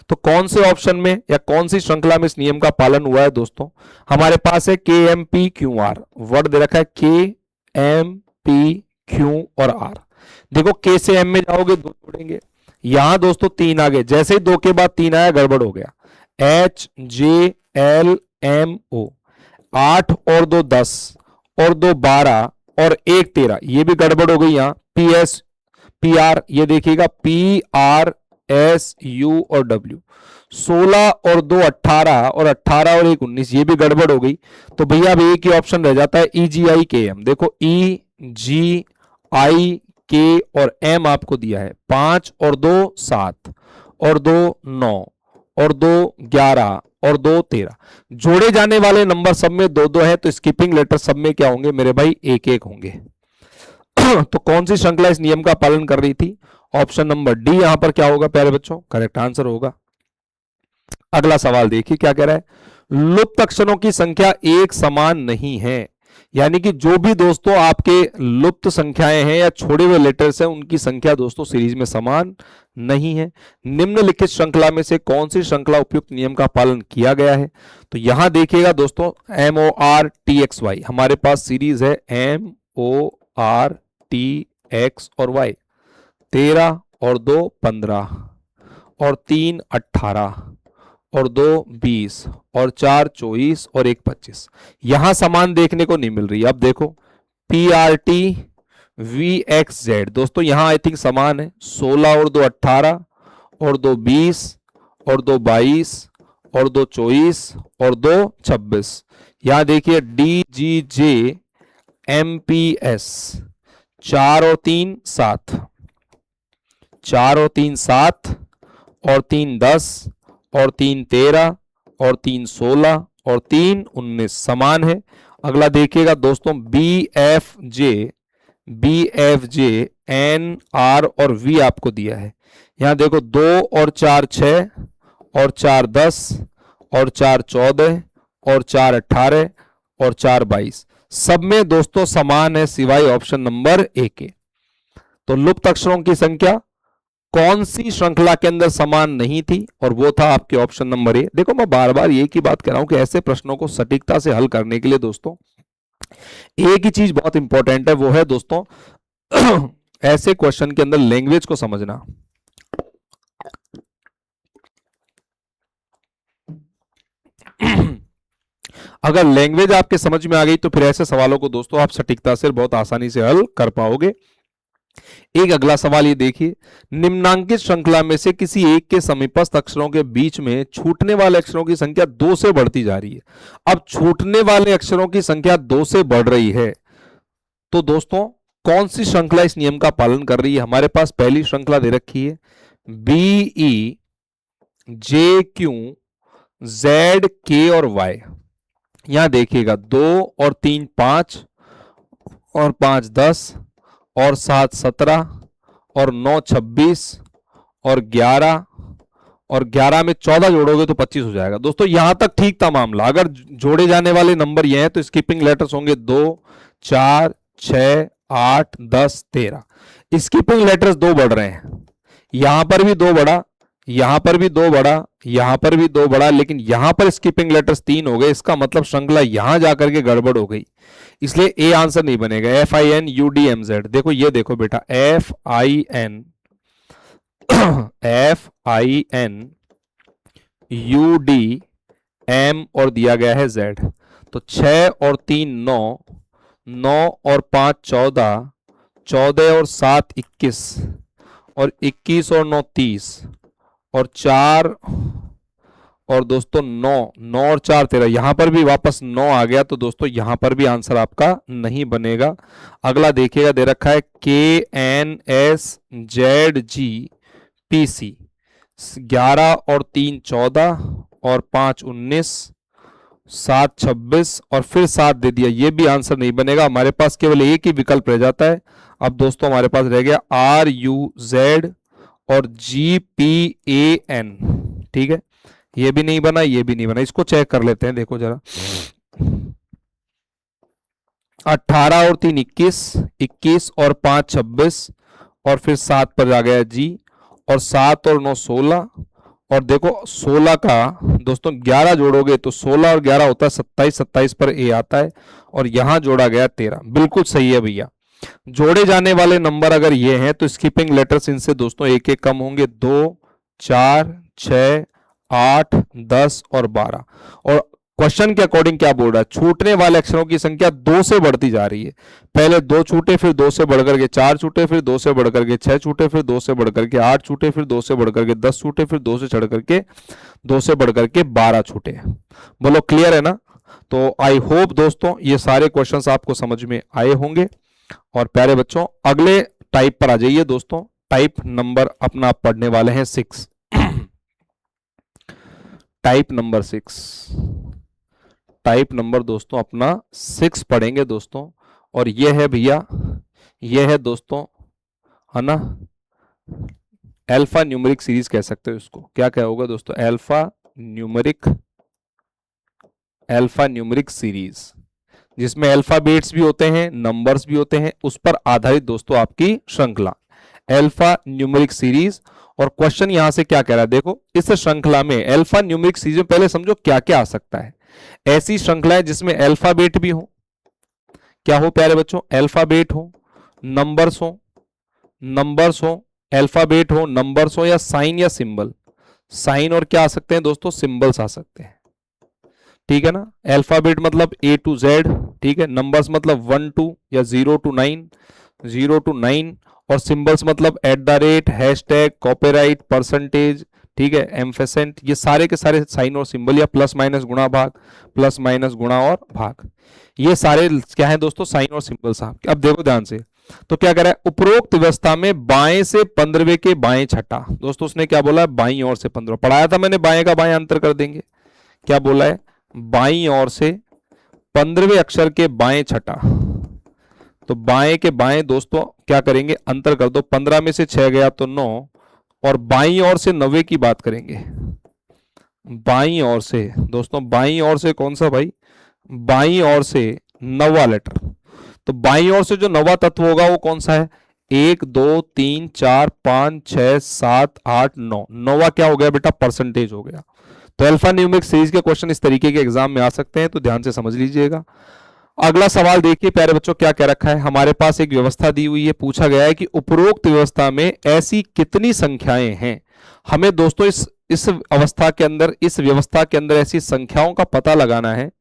तो कौन से ऑप्शन में या कौन सी श्रृंखला में इस नियम का पालन हुआ है दोस्तों? हमारे पास है K M P Q R, word दे रखा है के एम पी क्यू और आर। देखो के से एम में जाओगे 2 जोड़ेंगे, यहां दोस्तों 3 आ गए, जैसे ही 2 के बाद 3 आया गड़बड़ हो गया। H J L M O, 8 और 2 10 और 2 12 और 1 13, ये भी गड़बड़ हो गई। यहां पी एस पी आर, ये देखिएगा पी आर एस यू और डब्ल्यू, 16 और 2 18 और 18 और 1 19, ये भी गड़बड़ हो गई। तो भैया अब एक ही ऑप्शन रह जाता है ई जी आई के एम। देखो ई जी आई के और एम आपको दिया है, 5 और 2 7 और 2 9 और 2 11 और 2 13, जोड़े जाने वाले नंबर सब में 2 2 है, तो स्किपिंग लेटर सब में क्या होंगे मेरे भाई, 1 1 होंगे। तो कौन सी श्रृंखला इस नियम का पालन कर रही थी? ऑप्शन नंबर डी यहां पर क्या होगा प्यारे बच्चों, करेक्ट आंसर होगा। अगला सवाल देखिए क्या कह रहा है, लुप्त अक्षरों की संख्या एक समान नहीं है। यानी कि जो भी दोस्तों आपके लुप्त संख्याएं हैं या छोड़े हुए लेटर्स हैं, उनकी संख्या दोस्तों सीरीज में समान नहीं है। निम्नलिखित श्रृंखला में से कौन सी श्रृंखला उपयुक्त नियम का पालन किया गया है? तो यहां देखिएगा दोस्तों M O R T X Y, हमारे पास सीरीज है M O R T X और वाई, 13 और 2 15 और 3 18 और 2 20 और 4 24 और 1 25, यहां समान देखने को नहीं मिल रही। अब देखो P R T V x Z, दोस्तों यहां आई थिंक समान है, 16 और 2 18 और 2 20 और 2 22 और 2 24 और 2 26। यहां देखिए डी जी जे एम पी एस, 4 और 3 7, 4 और 3 7 और 3 10 और 3 13 और 3 16 और 3 19 समान है। अगला देखिएगा दोस्तों B F J N R और वी आपको दिया है। यहां देखो 2 और 4 6 और 4 10 और 4 14 और 4 18 और 4 22, सब में दोस्तों समान है सिवाय ऑप्शन नंबर ए के। तो लुप्त अक्षरों की संख्या कौन सी श्रृंखला के अंदर समान नहीं थी, और वो था आपके ऑप्शन नंबर ए। देखो मैं बार बार ये की बात कर रहा हूं कि ऐसे प्रश्नों को सटीकता से हल करने के लिए दोस्तों एक ही चीज बहुत इंपॉर्टेंट है, वो है दोस्तों ऐसे क्वेश्चन के अंदर लैंग्वेज को समझना। अगर लैंग्वेज आपके समझ में आ गई तो फिर ऐसे सवालों को दोस्तों आप सटीकता से बहुत आसानी से हल कर पाओगे। एक अगला सवाल ये देखिए, निम्नांकित श्रृंखला में से किसी एक के समीपस्थ अक्षरों के बीच में छूटने वाले अक्षरों की संख्या 2 से बढ़ती जा रही है। अब छूटने वाले अक्षरों की संख्या 2 से बढ़ रही है, तो दोस्तों कौन सी श्रृंखला इस नियम का पालन कर रही है? हमारे पास पहली श्रृंखला दे रखी है बी ई जे क्यू जेड के और वाई। यहां देखिएगा 2 और 3 5 और 5 10 और 7 17 और 9 26 और 11 और 11 में 14 जोड़ोगे तो 25 हो जाएगा। दोस्तों यहां तक ठीक था मामला। अगर जोड़े जाने वाले नंबर ये हैं तो स्किपिंग लेटर्स होंगे 2 4 6 8 10 13। स्किपिंग लेटर्स 2 बढ़ रहे हैं, यहां पर भी 2 बढ़ा, यहां पर भी दो बढ़ा, यहां पर भी दो बढ़ा, लेकिन यहां पर स्किपिंग लेटर्स 3 हो गए, इसका मतलब श्रृंखला यहां जाकर के गड़बड़ हो गई, इसलिए ए आंसर नहीं बनेगा। FINUDMZ, देखो ये देखो बेटा, FINUDM और दिया गया है Z। तो 6 और 3 9, 9 और 5 14, 14 और 7 21, और 21 और 9 30, और 4 और दोस्तों 9, 9 और 4 13, यहां पर भी वापस 9 आ गया, तो दोस्तों यहां पर भी आंसर आपका नहीं बनेगा। अगला देखिएगा, दे रखा है KNSZGPC, 11 और 3 14, और 5 19, 7 26, और फिर 7 दे दिया, ये भी आंसर नहीं बनेगा। हमारे पास केवल एक ही विकल्प रह जाता है। अब दोस्तों हमारे पास रह गया RUZ और GPAN, ठीक है, ये भी नहीं बना, ये भी नहीं बना। इसको चेक कर लेते हैं, देखो जरा, 18 और 3 21, 21 और 5 26, और फिर 7 पर आ गया G, और 7 और 9 16, और देखो 16 का दोस्तों 11 जोड़ोगे तो 16 और 11 होता है 27, 27 पर A आता है, और यहां जोड़ा गया 13। बिल्कुल सही है भैया। जोड़े जाने वाले नंबर अगर ये हैं तो स्किपिंग लेटर्स इनसे दोस्तों एक एक कम होंगे, 2 4 6 8 10 और 12। और क्वेश्चन के अकॉर्डिंग क्या बोल रहा है, छूटने वाले अक्षरों की संख्या 2 से बढ़ती जा रही है। पहले 2 छूटे, फिर 2 से बढ़कर के 4 छूटे, फिर 2 से बढ़कर के 6 छूटे, फिर 2 से बढ़कर के 8 छूटे, फिर 2 से बढ़कर के 10 छूटे, फिर 2 से चढ़ करके 2 से बढ़कर के 12 छूटे। बोलो क्लियर है ना? तो आई होप दोस्तों ये सारे क्वेश्चंस आपको समझ में आए होंगे। और प्यारे बच्चों अगले टाइप पर आ जाइए दोस्तों। टाइप नंबर अपना आप पढ़ने वाले हैं 6। टाइप नंबर 6, टाइप नंबर दोस्तों अपना 6 पढ़ेंगे दोस्तों। और ये है भैया, ये है दोस्तों, है ना, अल्फा न्यूमेरिक सीरीज कह सकते हो इसको। क्या क्या होगा दोस्तों, अल्फा न्यूमेरिक सीरीज, जिसमें अल्फाबेट्स भी होते हैं, नंबर्स भी होते हैं, उस पर आधारित दोस्तों आपकी श्रृंखला अल्फा न्यूमेरिक सीरीज। और क्वेश्चन यहां से क्या कह रहा है, देखो इस श्रृंखला में अल्फा न्यूमेरिक सीरीज में पहले समझो क्या क्या आ सकता है। ऐसी श्रृंखला है जिसमें अल्फाबेट भी हो, क्या हो प्यारे बच्चों, अल्फाबेट हो, नंबर्स हो, अल्फाबेट हो, नंबर्स हो, या साइन या सिंबल। साइन और क्या आ सकते हैं दोस्तों, सिंबल्स आ सकते हैं, ठीक है ना। अल्फाबेट मतलब A to Z, ठीक है। नंबर्स मतलब 1 2 या 0 to 9, 0 to 9, और सिंबल्स मतलब @ हैशटैग, कॉपीराइट, परसेंटेज, ठीक है, एम्फेसेंट, ये सारे के सारे साइन और सिंबल, या प्लस माइनस गुणा भाग, प्लस माइनस गुणा और भाग, ये सारे क्या है दोस्तों, साइन और सिंबल्स। अब देखो ध्यान से, तो क्या कह रहा है, उपरोक्त व्यवस्था में बाएं से 15वें के बाएं छठा, दोस्तों उसने क्या बोला है, बाईं ओर से 15, पढ़ाया था मैंने, बाएं का बाएं अंतर कर देंगे। क्या बोला है, बाईं ओर से 15वें अक्षर के बाएं छठा, तो बाएं के बाएं दोस्तों क्या करेंगे, अंतर कर दो, 15 में से 6 गया तो 9, और बाईं ओर से 90 की बात करेंगे। बाईं ओर से दोस्तों, बाईं ओर से कौन सा भाई, बाईं ओर से 9वां लेटर, तो बाईं ओर से जो 9वां तत्व होगा वो कौन सा है, 1 2 3 4 5 6 7 8 9, 9वां क्या हो गया बेटा, परसेंटेज हो गया। तो अल्फा न्यूमेरिक सीरीज के क्वेश्चन इस तरीके के एग्जाम में आ सकते हैं, तो ध्यान से समझ लीजिएगा। अगला सवाल देखिए प्यारे बच्चों, क्या कह रखा है, हमारे पास एक व्यवस्था दी हुई है, पूछा गया है कि उपरोक्त व्यवस्था में ऐसी कितनी संख्याएं हैं। हमें दोस्तों इस अवस्था के अंदर, इस व्यवस्था के अंदर ऐसी संख्याओं का पता लगाना है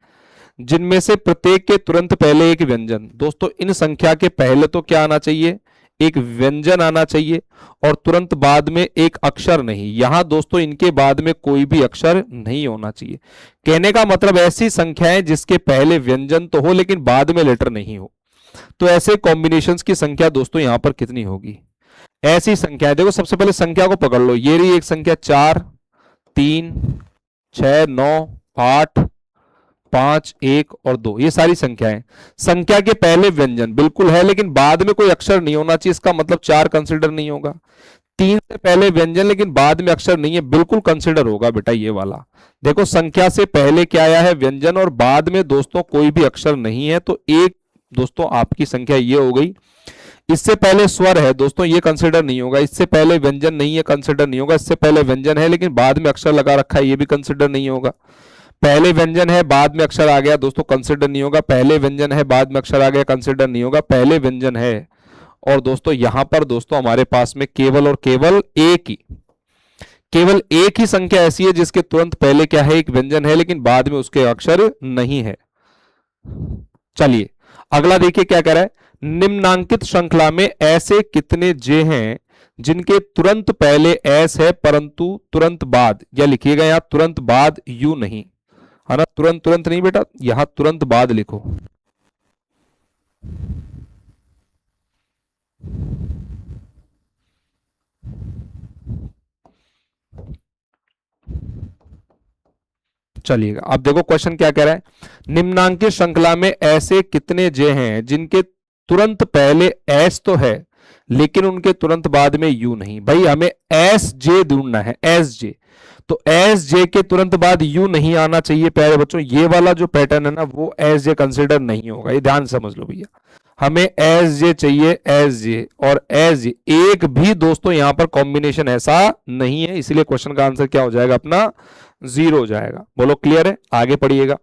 जिनमें से प्रत्येक के तुरंत पहले एक व्यंजन। दोस्तों इन संख्या के पहले तो क्या आना चाहिए, एक व्यंजन आना चाहिए, और तुरंत बाद में एक अक्षर नहीं। यहां दोस्तों इनके बाद में कोई भी अक्षर नहीं होना चाहिए। कहने का मतलब ऐसी संख्याएं जिसके पहले व्यंजन तो हो लेकिन बाद में लेटर नहीं हो। तो ऐसे कॉम्बिनेशंस की संख्या दोस्तों यहां पर कितनी होगी, ऐसी संख्याएं देखो, सबसे पहले संख्या को पकड़ लो, ये रही एक संख्या 4 3 6 9 8 5 1 और 2, ये सारी संख्याएं। संख्या के पहले व्यंजन बिल्कुल है लेकिन बाद में कोई अक्षर नहीं होना चाहिए, इसका मतलब 4 कंसिडर नहीं होगा। 3 से पहले व्यंजन लेकिन बाद में अक्षर नहीं है, बिल्कुल कंसिडर होगा बेटा ये वाला। देखो संख्या से पहले क्या आया है, व्यंजन, और बाद में दोस्तों कोई भी अक्षर नहीं है, तो एक दोस्तों आपकी संख्या ये हो गई। इससे पहले स्वर है दोस्तों, ये कंसिडर नहीं होगा। इससे पहले व्यंजन नहीं है, कंसिडर नहीं होगा। इससे पहले व्यंजन है लेकिन बाद में अक्षर लगा रखा है, ये भी कंसिडर नहीं होगा। पहले व्यंजन है बाद में अक्षर आ गया दोस्तों, कंसिडर नहीं होगा। पहले व्यंजन है बाद में अक्षर आ गया, कंसिडर नहीं होगा। पहले व्यंजन है और दोस्तों यहां पर दोस्तों हमारे पास में केवल और केवल एक ही संख्या ऐसी है जिसके तुरंत पहले क्या है, एक व्यंजन है लेकिन बाद में उसके अक्षर नहीं है। चलिए अगला देखिए क्या कह रहा है, निम्नांकित श्रृंखला में ऐसे कितने जे हैं जिनके तुरंत पहले एस है परंतु तुरंत बाद, या लिखिएगा यहां तुरंत बाद यू नहीं, है ना, तुरंत तुरंत नहीं बेटा, यहां तुरंत बाद लिखो। चलिएगा अब देखो क्वेश्चन क्या कह रहा है, निम्नांकित श्रृंखला में ऐसे कितने जे हैं जिनके तुरंत पहले एस तो है लेकिन उनके तुरंत बाद में यू नहीं। भाई हमें एस जे ढूंढना है, एस जे, तो एस जे के तुरंत बाद यू नहीं आना चाहिए प्यारे बच्चों। ये वाला जो पैटर्न है ना वो एस जे कंसिडर नहीं होगा, ये ध्यान समझ लो भैया। हमें एस जे चाहिए, एस जे और एस जे, एक भी दोस्तों यहां पर कॉम्बिनेशन ऐसा नहीं है, इसलिए क्वेश्चन का आंसर क्या हो जाएगा अपना, 0 हो जाएगा। बोलो क्लियर है, आगे पढ़िएगा।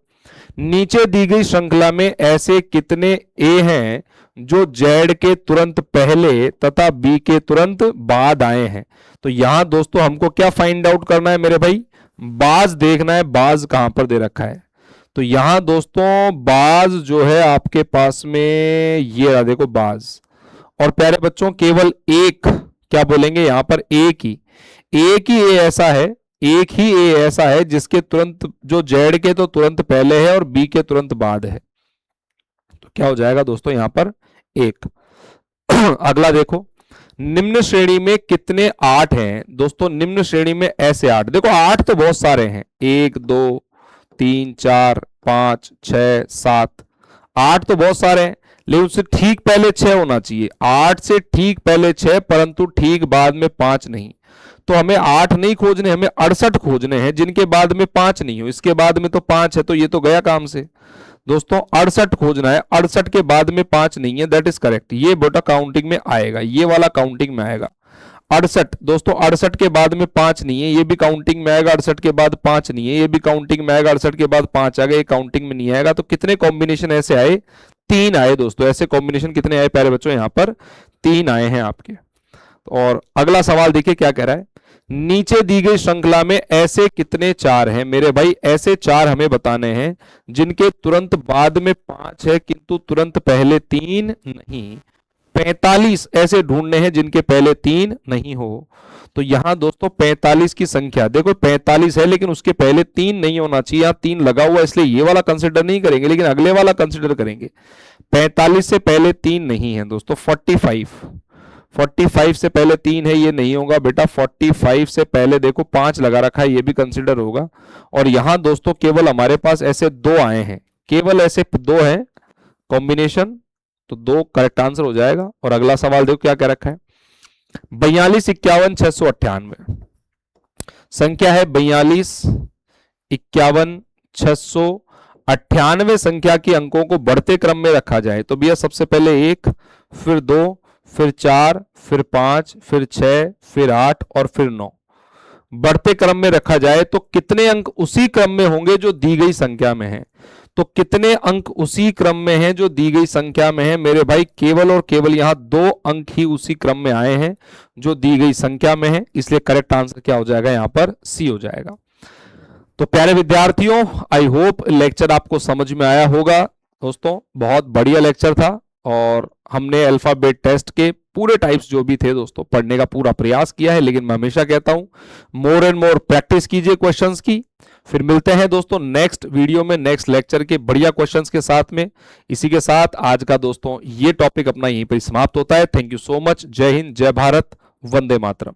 नीचे दी गई श्रृंखला में ऐसे कितने ए हैं जो जेड के तुरंत पहले तथा बी के तुरंत बाद आए हैं। तो यहां दोस्तों हमको क्या फाइंड आउट करना है मेरे भाई, बाज देखना है, बाज कहां पर दे रखा है। तो यहां दोस्तों बाज जो है आपके पास में ये रहा, देखो बाज। और प्यारे बच्चों केवल एक, क्या बोलेंगे यहां पर, एक ही ए ऐसा है, एक ही ए ऐसा है जिसके तुरंत, जो जेड के तो तुरंत पहले है और बी के तुरंत बाद है। तो क्या हो जाएगा दोस्तों यहां पर, एक। अगला देखो, निम्न श्रेणी में कितने 8 हैं दोस्तों, निम्न श्रेणी में ऐसे 8, देखो 8 तो बहुत सारे हैं, 1 2 3 4 5 6 7, 8 तो बहुत सारे हैं लेकिन उससे ठीक पहले 6 होना चाहिए। 8 से ठीक पहले 6 परंतु ठीक बाद में 5 नहीं। तो हमें 8 नहीं खोजने, हमें 68 खोजने हैं जिनके बाद में 5 नहीं हो। इसके बाद में तो 5 है तो ये तो गया काम से दोस्तों, 68 खोजना है, 68 के बाद में 5 नहीं है, दैट इज करेक्ट। ये बेटा काउंटिंग में आएगा, ये वाला काउंटिंग में आएगा। 68 दोस्तों, 68 के बाद में 5 नहीं है, ये भी काउंटिंग में आएगा। 68 के बाद 5 नहीं है, ये भी काउंटिंग में आएगा। 68 के बाद 5 आ गए, ये काउंटिंग में नहीं आएगा। तो कितने कॉम्बिनेशन ऐसे आए, 3 आए दोस्तों। ऐसे कॉम्बिनेशन कितने आए प्यारे बच्चों, यहां पर 3 आए हैं आपके। और अगला सवाल देखिए क्या कह रहा है, नीचे दी गई श्रृंखला में ऐसे कितने 4 हैं मेरे भाई, ऐसे 4 हमें बताने हैं जिनके तुरंत बाद में 5 है किंतु तुरंत पहले 3 नहीं। 45 ऐसे ढूंढने हैं जिनके पहले 3 नहीं हो। तो यहां दोस्तों 45 की संख्या देखो, 45 है लेकिन उसके पहले 3 नहीं होना चाहिए, यहां 3 लगा हुआ इसलिए ये वाला कंसिडर नहीं करेंगे लेकिन अगले वाला कंसिडर करेंगे। 45 से पहले 3 नहीं है दोस्तों। 45 से पहले 3 है, ये नहीं होगा बेटा। 45 से पहले देखो 5 लगा रखा है, ये भी कंसिडर होगा। और यहां दोस्तों केवल हमारे पास ऐसे 2 आए हैं, केवल ऐसे 2 हैं कॉम्बिनेशन, तो 2 करेक्ट आंसर हो जाएगा। और अगला सवाल देखो क्या कह रखा है, 42 51 698 संख्या है। 42 51 698 संख्या के अंकों को बढ़ते क्रम में रखा जाए तो भैया सबसे पहले 1, फिर 2, फिर 4, फिर 5, फिर 6, फिर 8 और फिर 9 बढ़ते क्रम में रखा जाए तो कितने अंक उसी क्रम में होंगे जो दी गई संख्या में है। तो कितने अंक उसी क्रम में हैं जो दी गई संख्या में है मेरे भाई, केवल और केवल यहां 2 अंक ही उसी क्रम में आए हैं जो दी गई संख्या में है, इसलिए करेक्ट आंसर क्या हो जाएगा यहां पर, सी हो जाएगा। तो प्यारे विद्यार्थियों, आई होप लेक्चर आपको समझ में आया होगा दोस्तों। बहुत बढ़िया लेक्चर था और हमने अल्फाबेट टेस्ट के पूरे टाइप्स जो भी थे दोस्तों पढ़ने का पूरा प्रयास किया है। लेकिन मैं हमेशा कहता हूं मोर एंड मोर प्रैक्टिस कीजिए क्वेश्चंस की। फिर मिलते हैं दोस्तों नेक्स्ट वीडियो में, नेक्स्ट लेक्चर के बढ़िया क्वेश्चंस के साथ में। इसी के साथ आज का दोस्तों ये टॉपिक अपना यहीं पर समाप्त होता है। Thank you so much. जय हिंद, जय भारत, वंदे मातरम।